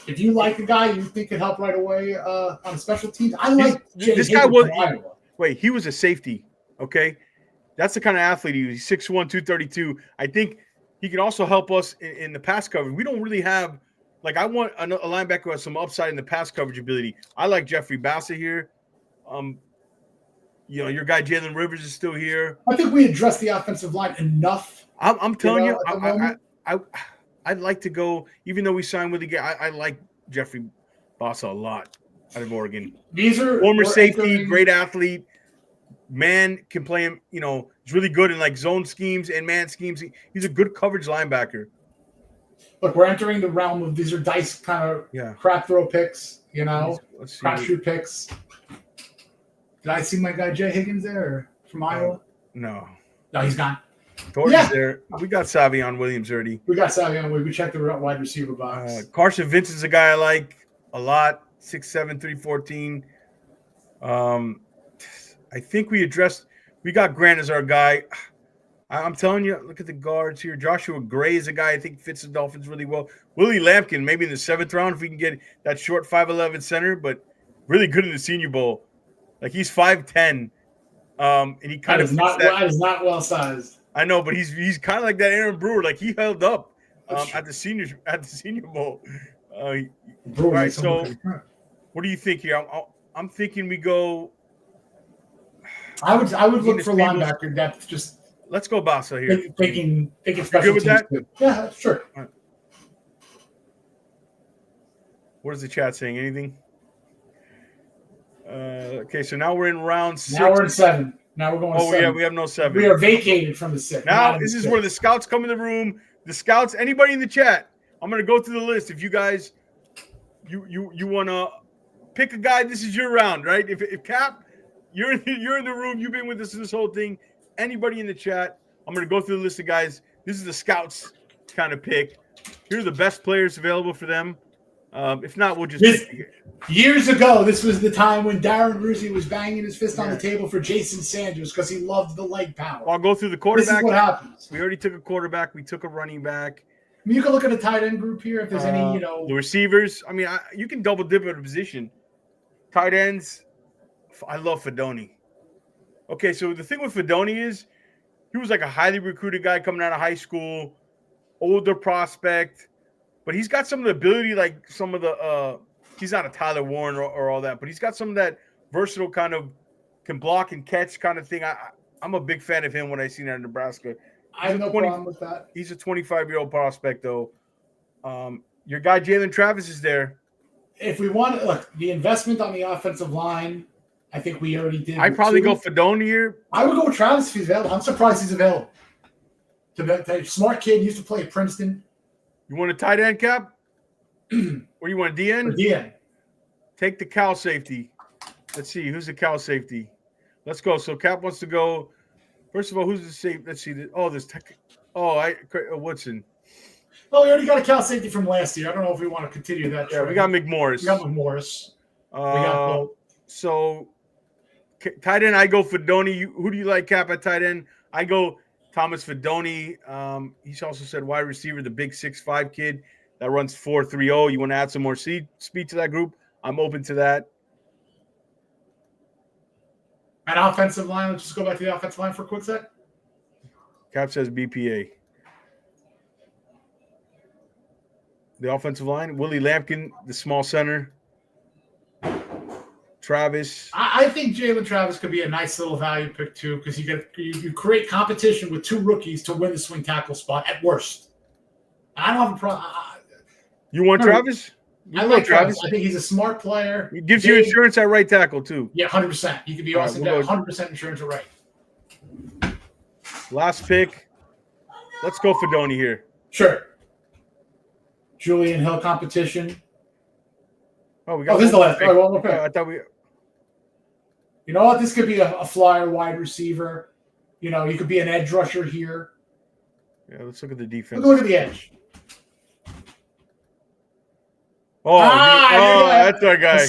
If you like a guy you think could help right away on special teams, I like this guy. He was a safety. Okay, that's the kind of athlete he was. He's 6'1", 232. I think he can also help us in the pass coverage. We don't really have I want a linebacker who has some upside in the pass coverage ability. I like Jeffrey Bassa here. Your guy Jalen Rivers is still here. I think we addressed the offensive line enough. I'm telling you, I'd like to go, even though we signed with the guy. I like Jeffrey Bassa a lot out of Oregon. These are former safety, great athlete. Man can play him. He's really good in zone schemes and man schemes. He's a good coverage linebacker. Look, we're entering the realm of these are dice kind of crap throw picks. Crapshoot picks. Did I see my guy Jay Higgins there from Iowa? No, he's gone. Thornton's there. We got Savion Williams already. We checked the wide receiver box. Carson Vincent's a guy I like a lot. 6'7", 314. I think we got Grant as our guy. I'm telling you, look at the guards here. Joshua Gray is a guy I think fits the Dolphins really well. Willie Lampkin, maybe in the 7th round if we can get that short 5'11" center, but really good in the Senior Bowl. He's 5'10", and he kind of that is not well sized. I know, but he's kind of like that Aaron Brewer. He held up at the Senior Bowl. All right, so what do you think here? I'm thinking we go. I would look for linebacker depth. Just let's go Bassa here. Thinking special teams. That? Yeah, sure. Right. What is the chat saying? Anything? Okay, so now we're in round 6. Now we're in 7. Now we're going. 7. Yeah, we have no 7. We are vacated from the 6. Now this is where the scouts come in the room. The scouts, anybody in the chat, I'm gonna go through the list. If you guys, you wanna pick a guy, this is your round, right? If Cap, you're in the room, you've been with us this whole thing. Anybody in the chat, I'm gonna go through the list of guys. This is the scouts kind of pick. Here are the best players available for them. If not, we'll just years ago, this was the time when Darren Ruzi was banging his fist on the table for Jason Sanders because he loved the leg power. I'll go through the quarterback. This is what happens. We already took a quarterback. We took a running back. You can look at a tight end group here if there's any, The receivers. You can double dip at a position. Tight ends. I love Fedoni. Okay, so the thing with Fedoni is he was a highly recruited guy coming out of high school. older prospect, but he's got some of the ability, like some of the he's not a Tyler Warren or all that, but he's got some of that versatile kind of can block and catch kind of thing. I'm a big fan of him when I seen that in Nebraska. I have no problem with that. He's a 25-year-old prospect, though. Your guy Jalen Travis is there. If we want to look, the investment on the offensive line, I think we already did. I'd probably go Fedoni here. I would go with Travis if he's available. I'm surprised he's available. Smart kid, used to play at Princeton. You want a tight end, Cap? Or you want a DN? DN. Take the Cal safety. Let's see. Who's the Cal safety? Let's go. So Cap wants to go. First of all, who's the safety? Let's see. Woodson. Well, we already got a Cal safety from last year. I don't know if we want to continue that. Yeah, we got McMorris. So tight end, I go Fedoni. Who do you like, Cap, at tight end? I go Thomas Fedoni. He's also said wide receiver, the big 6'5" kid that runs 4.30. You want to add some more speed to that group? I'm open to that. An offensive line. Let's just go back to the offensive line for a quick sec. Cap says BPA. The offensive line, Willie Lampkin, the small center. Travis. I think Jalen Travis could be a nice little value pick too, because you create competition with two rookies to win the swing tackle spot at worst. I don't have a problem. You want Travis? I like Travis. I think he's a smart player. He gives you insurance at right tackle too. Yeah, 100%. He could be awesome. 100% insurance at right. Last pick. Let's go Fedoni here. Sure. Julian Hill competition. This is the last pick. One more pick. I thought we. You know what? This could be a flyer wide receiver. You know, you could be an edge rusher here. Yeah, let's look at the defense. Look at the edge. That's our guy.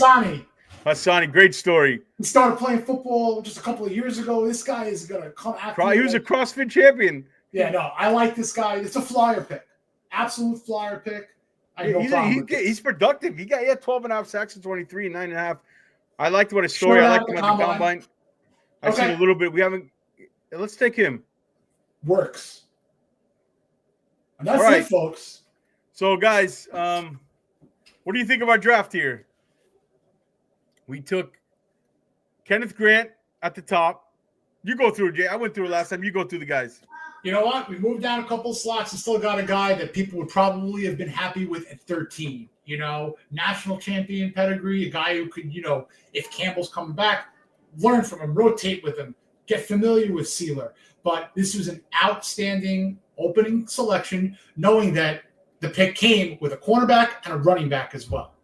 Hassani. Great story. He started playing football just a couple of years ago. This guy is going to come after He was a CrossFit champion. Yeah, no, I like this guy. It's a flyer pick. Absolute flyer pick. He's productive. He had 12.5 sacks in 23 and 9.5. I liked what his story. I liked him at the combine. I've seen a little bit. Let's take him. Works. And that's it, folks. So, guys, what do you think of our draft here? We took Kenneth Grant at the top. You go through it, Jay. I went through it last time. You go through the guys. You know what? We moved down a couple of slots and still got a guy that people would probably have been happy with at 13. You know, national champion pedigree, a guy who could, if Campbell's coming back, learn from him, rotate with him, get familiar with Sealer. But this was an outstanding opening selection, knowing that the pick came with a cornerback and a running back as well.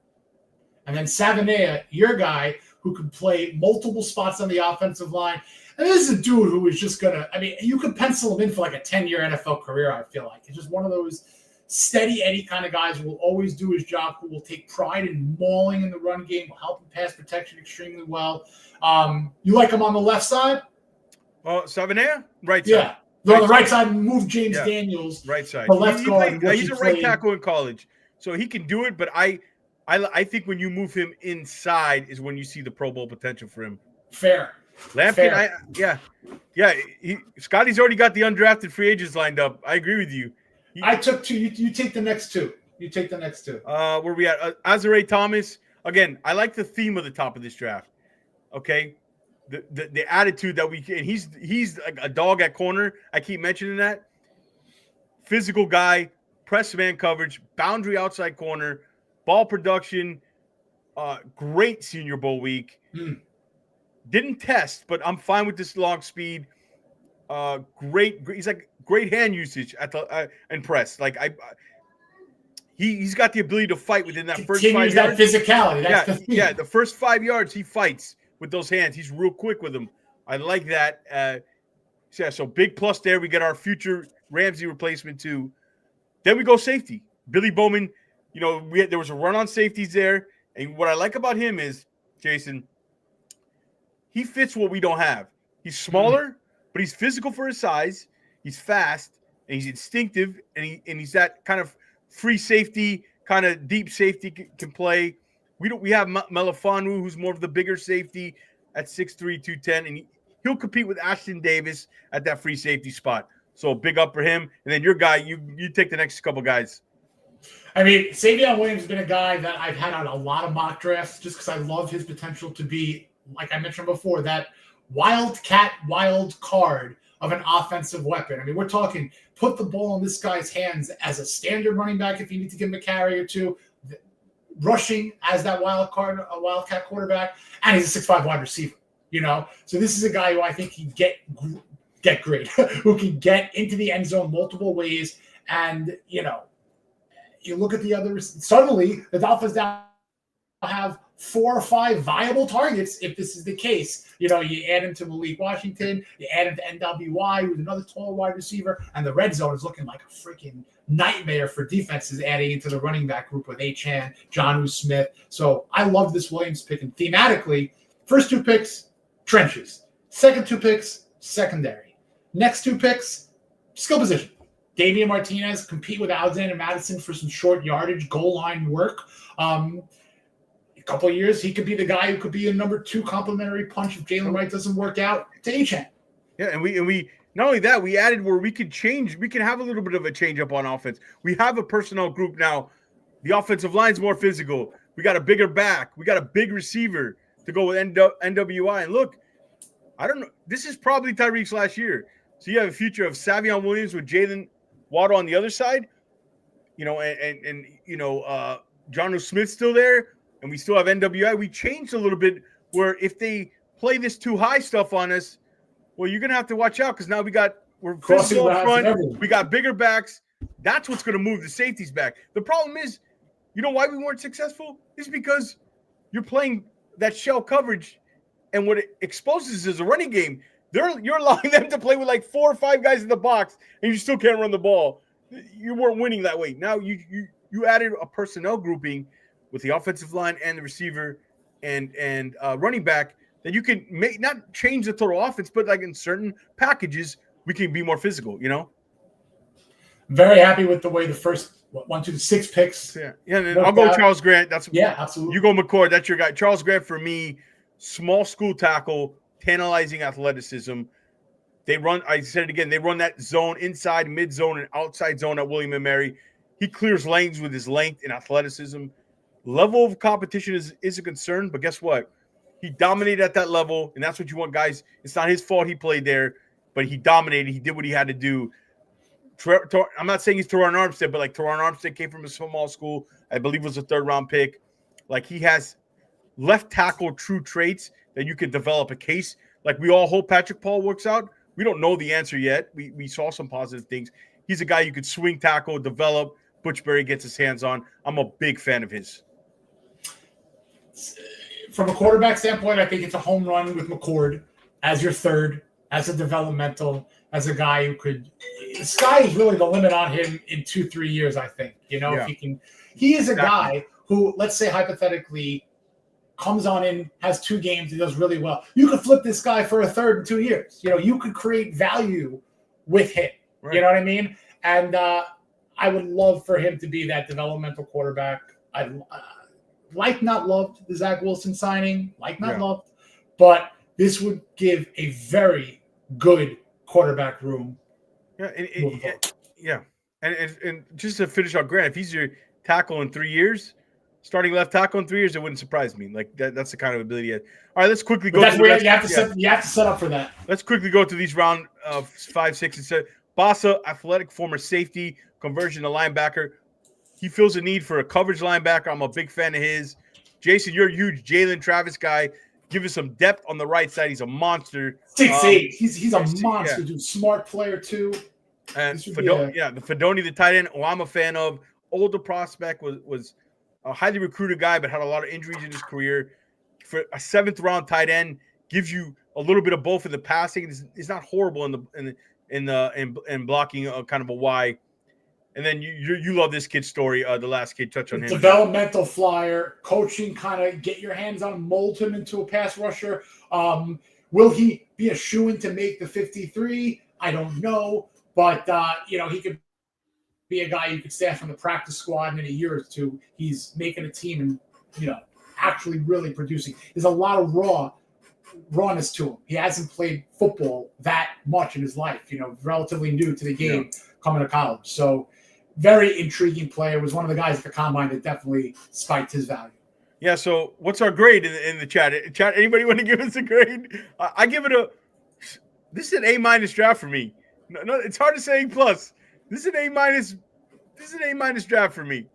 And then Savanea, your guy, who could play multiple spots on the offensive line. And this is a dude who is just going to, you could pencil him in for like a 10-year NFL career, I feel like. He's just one of those steady Eddie kind of guys who will always do his job, who will take pride in mauling in the run game, will help in pass protection extremely well. You like him on the left side? Savanea? Right side. Yeah. On the right side, move James Daniels. Right side. The left guard. He's a right tackle in college, so he can do it, but I think when you move him inside is when you see the Pro Bowl potential for him. Fair. Lampkin, Scotty's already got the undrafted free agents lined up. I agree with you. I took two. You take the next two. Where we at? Azare Thomas. Again, I like the theme of the top of this draft. Okay, the attitude that he's like a dog at corner. I keep mentioning that. Physical guy, press man coverage, boundary outside corner, ball production. Great Senior Bowl week. Didn't test, but I'm fine with this long speed. He's like great hand usage at the and press. Like he's got the ability to fight within that first 5 yards. That physicality. That's the thing. Yeah. The first 5 yards he fights with those hands. He's real quick with them. I like that. So big plus there. We get our future Ramsey replacement too. Then we go safety. Billy Bowman. There was a run on safeties there, and what I like about him is, Jason, he fits what we don't have. He's smaller, but he's physical for his size. He's fast, and he's instinctive, and he's that kind of free safety, kind of deep safety can play. We have Melifanu, who's more of the bigger safety at 6'3", 210, and he'll compete with Ashton Davis at that free safety spot. So big up for him. And then your guy, you take the next couple guys. I mean, Savion Williams has been a guy that I've had on a lot of mock drafts just because I love his potential to be, like I mentioned before, that wild card of an offensive weapon. I mean, we're talking put the ball in this guy's hands as a standard running back if you need to give him a carry or two, rushing as that wildcat quarterback, and he's a 6'5" wide receiver. So this is a guy who I think can get great, who can get into the end zone multiple ways, and you look at the others. Suddenly, the Dolphins now have 4 or 5 viable targets. If this is the case, you add him to Malik Washington, you add him to NWI, who's another tall wide receiver, and the red zone is looking like a freaking nightmare for defenses. Adding into the running back group with Achane, Jonnu Smith. So I love this Williams pick, and thematically, first 2 picks, trenches. Second 2 picks, secondary. Next 2 picks, skill position. Damian Martinez compete with Alexander Madison for some short yardage, goal line work. A couple of years, he could be the guy who could be a number 2 complimentary punch if Jalen Wright doesn't work out to Achane. Yeah, and we not only that, we added where we could change. We can have a little bit of a change up on offense. We have a personnel group now. The offensive line's more physical. We got a bigger back. We got a big receiver to go with NWI. And look, I don't know. This is probably Tyreek's last year. So you have a future of Savion Williams with Jalen Waddle on the other side, and Jonnu Smith still there, and we still have NWI. We changed a little bit where if they play this too high stuff on us, well, you're gonna have to watch out because now we're physical up front. We got bigger backs. That's what's gonna move the safeties back. The problem is, why we weren't successful is because you're playing that shell coverage, and what it exposes is a running game. You're allowing them to play with like 4 or 5 guys in the box, and you still can't run the ball. You weren't winning that way. Now you added a personnel grouping with the offensive line and the receiver and running back that you can not change the total offense, but like in certain packages we can be more physical. Very happy with the way the first 1, 2, 6 picks. Yeah. And then I'll go Charles Grant. Absolutely. You go McCord. That's your guy. Charles Grant for me, small school tackle. Tantalizing athleticism. They run, I said it again, they run that zone inside, mid zone, and outside zone at William & Mary. He clears lanes with his length and athleticism. Level of competition is a concern, but guess what? He dominated at that level, and that's what you want, guys. It's not his fault he played there, but he dominated. He did what he had to do. I'm not saying he's Teron Armstead, but like Teron Armstead came from a small school. I believe was a 3rd-round pick. Like he has left tackle true traits that you can develop a case. Like we all hope Patrick Paul works out. We don't know the answer yet. We saw some positive things. He's a guy you could swing tackle, develop. Butchberry gets his hands on. I'm a big fan of his. From a quarterback standpoint, I think it's a home run with McCord as your 3rd, as a developmental, as a guy who could – the sky is really the limit on him in 2-3 years, I think. If he can – he is a guy who, let's say hypothetically – comes on in, has 2 games, and does really well. You could flip this guy for a 3rd in 2 years. You could create value with him. Right. You know what I mean? And I would love for him to be that developmental quarterback. I not loved the Zach Wilson signing, loved, but this would give a very good quarterback room. Yeah, and just to finish up, Grant, if he's your tackle in 3 years. Starting left tackle in 3 years, it wouldn't surprise me. Like that's the kind of ability he has. All right, let's quickly go. That's where you have to set up for that. Let's quickly go to these round 5, 6, and 7. Bassa, athletic former safety, conversion to linebacker. He feels a need for a coverage linebacker. I'm a big fan of his. Jason, you're a huge Jalen Travis guy. Give us some depth on the right side. He's a monster. 6'8". He's a monster, dude. Smart player too. And the Fedoni, the tight end, who I'm a fan of. Older prospect was a highly recruited guy, but had a lot of injuries in his career. For a 7th-round tight end, gives you a little bit of both in the passing. It's not horrible in blocking kind of a Y. And then you love this kid's story. The last kid, touch on him. Developmental flyer, coaching, kind of get your hands on, mold him into a pass rusher. Will he be a shoo-in to make the 53? I don't know, but he could be a guy you could stash on the practice squad, and in a year or 2, he's making a team and actually really producing. There's a lot of rawness to him. He hasn't played football that much in his life. Relatively new to the game, coming to college. So very intriguing player. Was one of the guys at the combine that definitely spiked his value. Yeah. So what's our grade in the chat? Chat. Anybody want to give us a grade? I give it a. This is an A- draft for me. No, it's hard to say A+. This is an A-. This is an A- draft for me.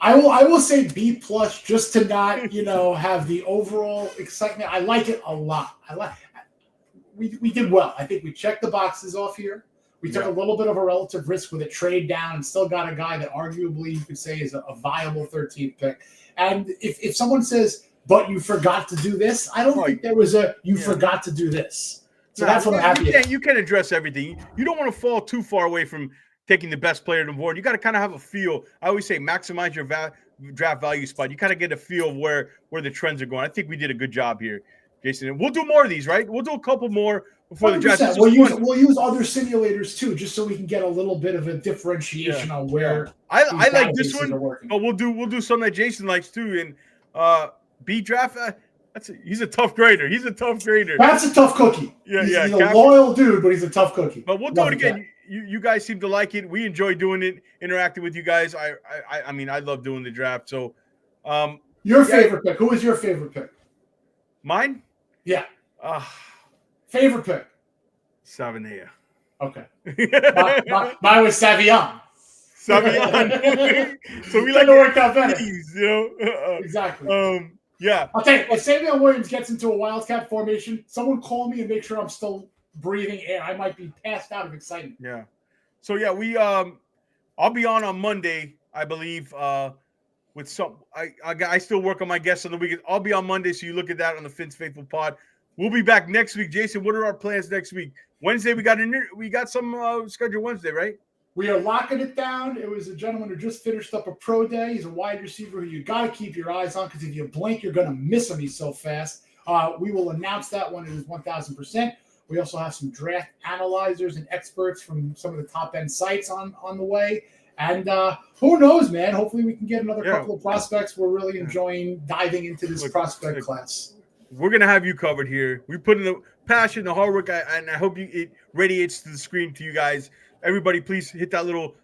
I will say B+ just to not have the overall excitement. I like it a lot. We did well. I think we checked the boxes off here. We took a little bit of a relative risk with a trade down and still got a guy that arguably you could say is a viable 13th pick. And if someone says, but you forgot to do this, I don't think there was you forgot to do this. So that's what I'm happy about. You can't address everything. You don't want to fall too far away from taking the best player on the board. You got to kind of have a feel. I always say maximize your draft value spot. You kind of get a feel of where the trends are going. I think we did a good job here, Jason. And we'll do more of these, right? We'll do a couple more before the draft. We'll use other simulators too, just so we can get a little bit of a differentiation on where I like this one. But we'll do something that Jason likes too. And B draft. He's a tough grader. That's a tough cookie. He's a loyal dude, but he's a tough cookie. But we'll do it again. You guys seem to like it. We enjoy doing it, interacting with you guys. I mean, I love doing the draft. So, your favorite pick? Who is your favorite pick? Mine? Yeah. Favorite pick? Savinea. Okay. Mine was Savion. So we like to work out better. Exactly. Yeah. I'll tell you, if Savion Williams gets into a Wildcat formation, someone call me and make sure I'm still breathing air. I might be passed out of excitement. Yeah. So yeah, I'll be on Monday, I believe. With some, I still work on my guests on the weekend. I'll be on Monday, so you look at that on the Fins Faithful Pod. We'll be back next week, Jason. What are our plans next week? Wednesday, we got some scheduled Wednesday, right? We are locking it down. It was a gentleman who just finished up a pro day. He's a wide receiver who you got to keep your eyes on because if you blink, you're going to miss him. He's so fast. We will announce that when it is 1,000%. We also have some draft analyzers and experts from some of the top-end sites on the way. And who knows, man? Hopefully we can get another couple of prospects. We're really enjoying diving into this prospect class. We're going to have you covered here. We put in the passion, the hard work, and I hope it radiates to the screen to you guys. Everybody, please hit that little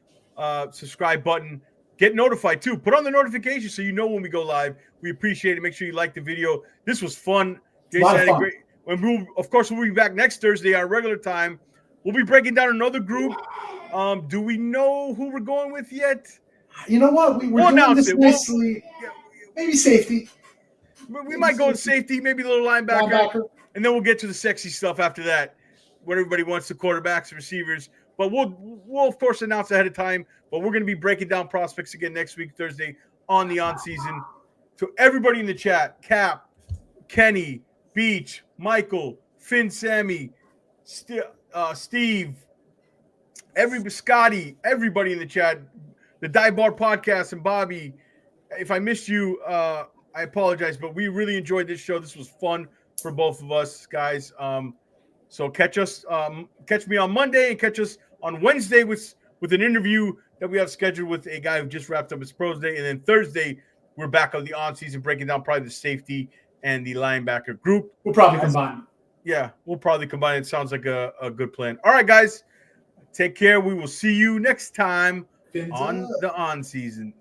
subscribe button. Get notified, too. Put on the notification so you know when we go live. We appreciate it. Make sure you like the video. This was fun. Jason had a great. Of course, we'll be back next Thursday, our regular time. We'll be breaking down another group. Do we know who we're going with yet? You know what? We're doing this nicely. Maybe safety. We might go with safety, maybe a little linebacker. And then we'll get to the sexy stuff after that, what everybody wants, the quarterbacks and receivers. But we'll of course announce ahead of time. But we're going to be breaking down prospects again next week, Thursday, on the on season. To everybody in the chat, Cap, Kenny, Beach, Michael, Finn, Sammy, Steve, Scotty, everybody in the chat, the Die Bar Podcast, and Bobby. If I missed you, I apologize, but we really enjoyed this show. This was fun for both of us, guys. So catch me on Monday and catch us on Wednesday with an interview that we have scheduled with a guy who just wrapped up his pros day. And then Thursday, we're back on the on-season, breaking down probably the safety and the linebacker group. We'll probably combine. Yeah, we'll probably combine. It sounds like a good plan. All right, guys. Take care. We will see you next time on the on-season.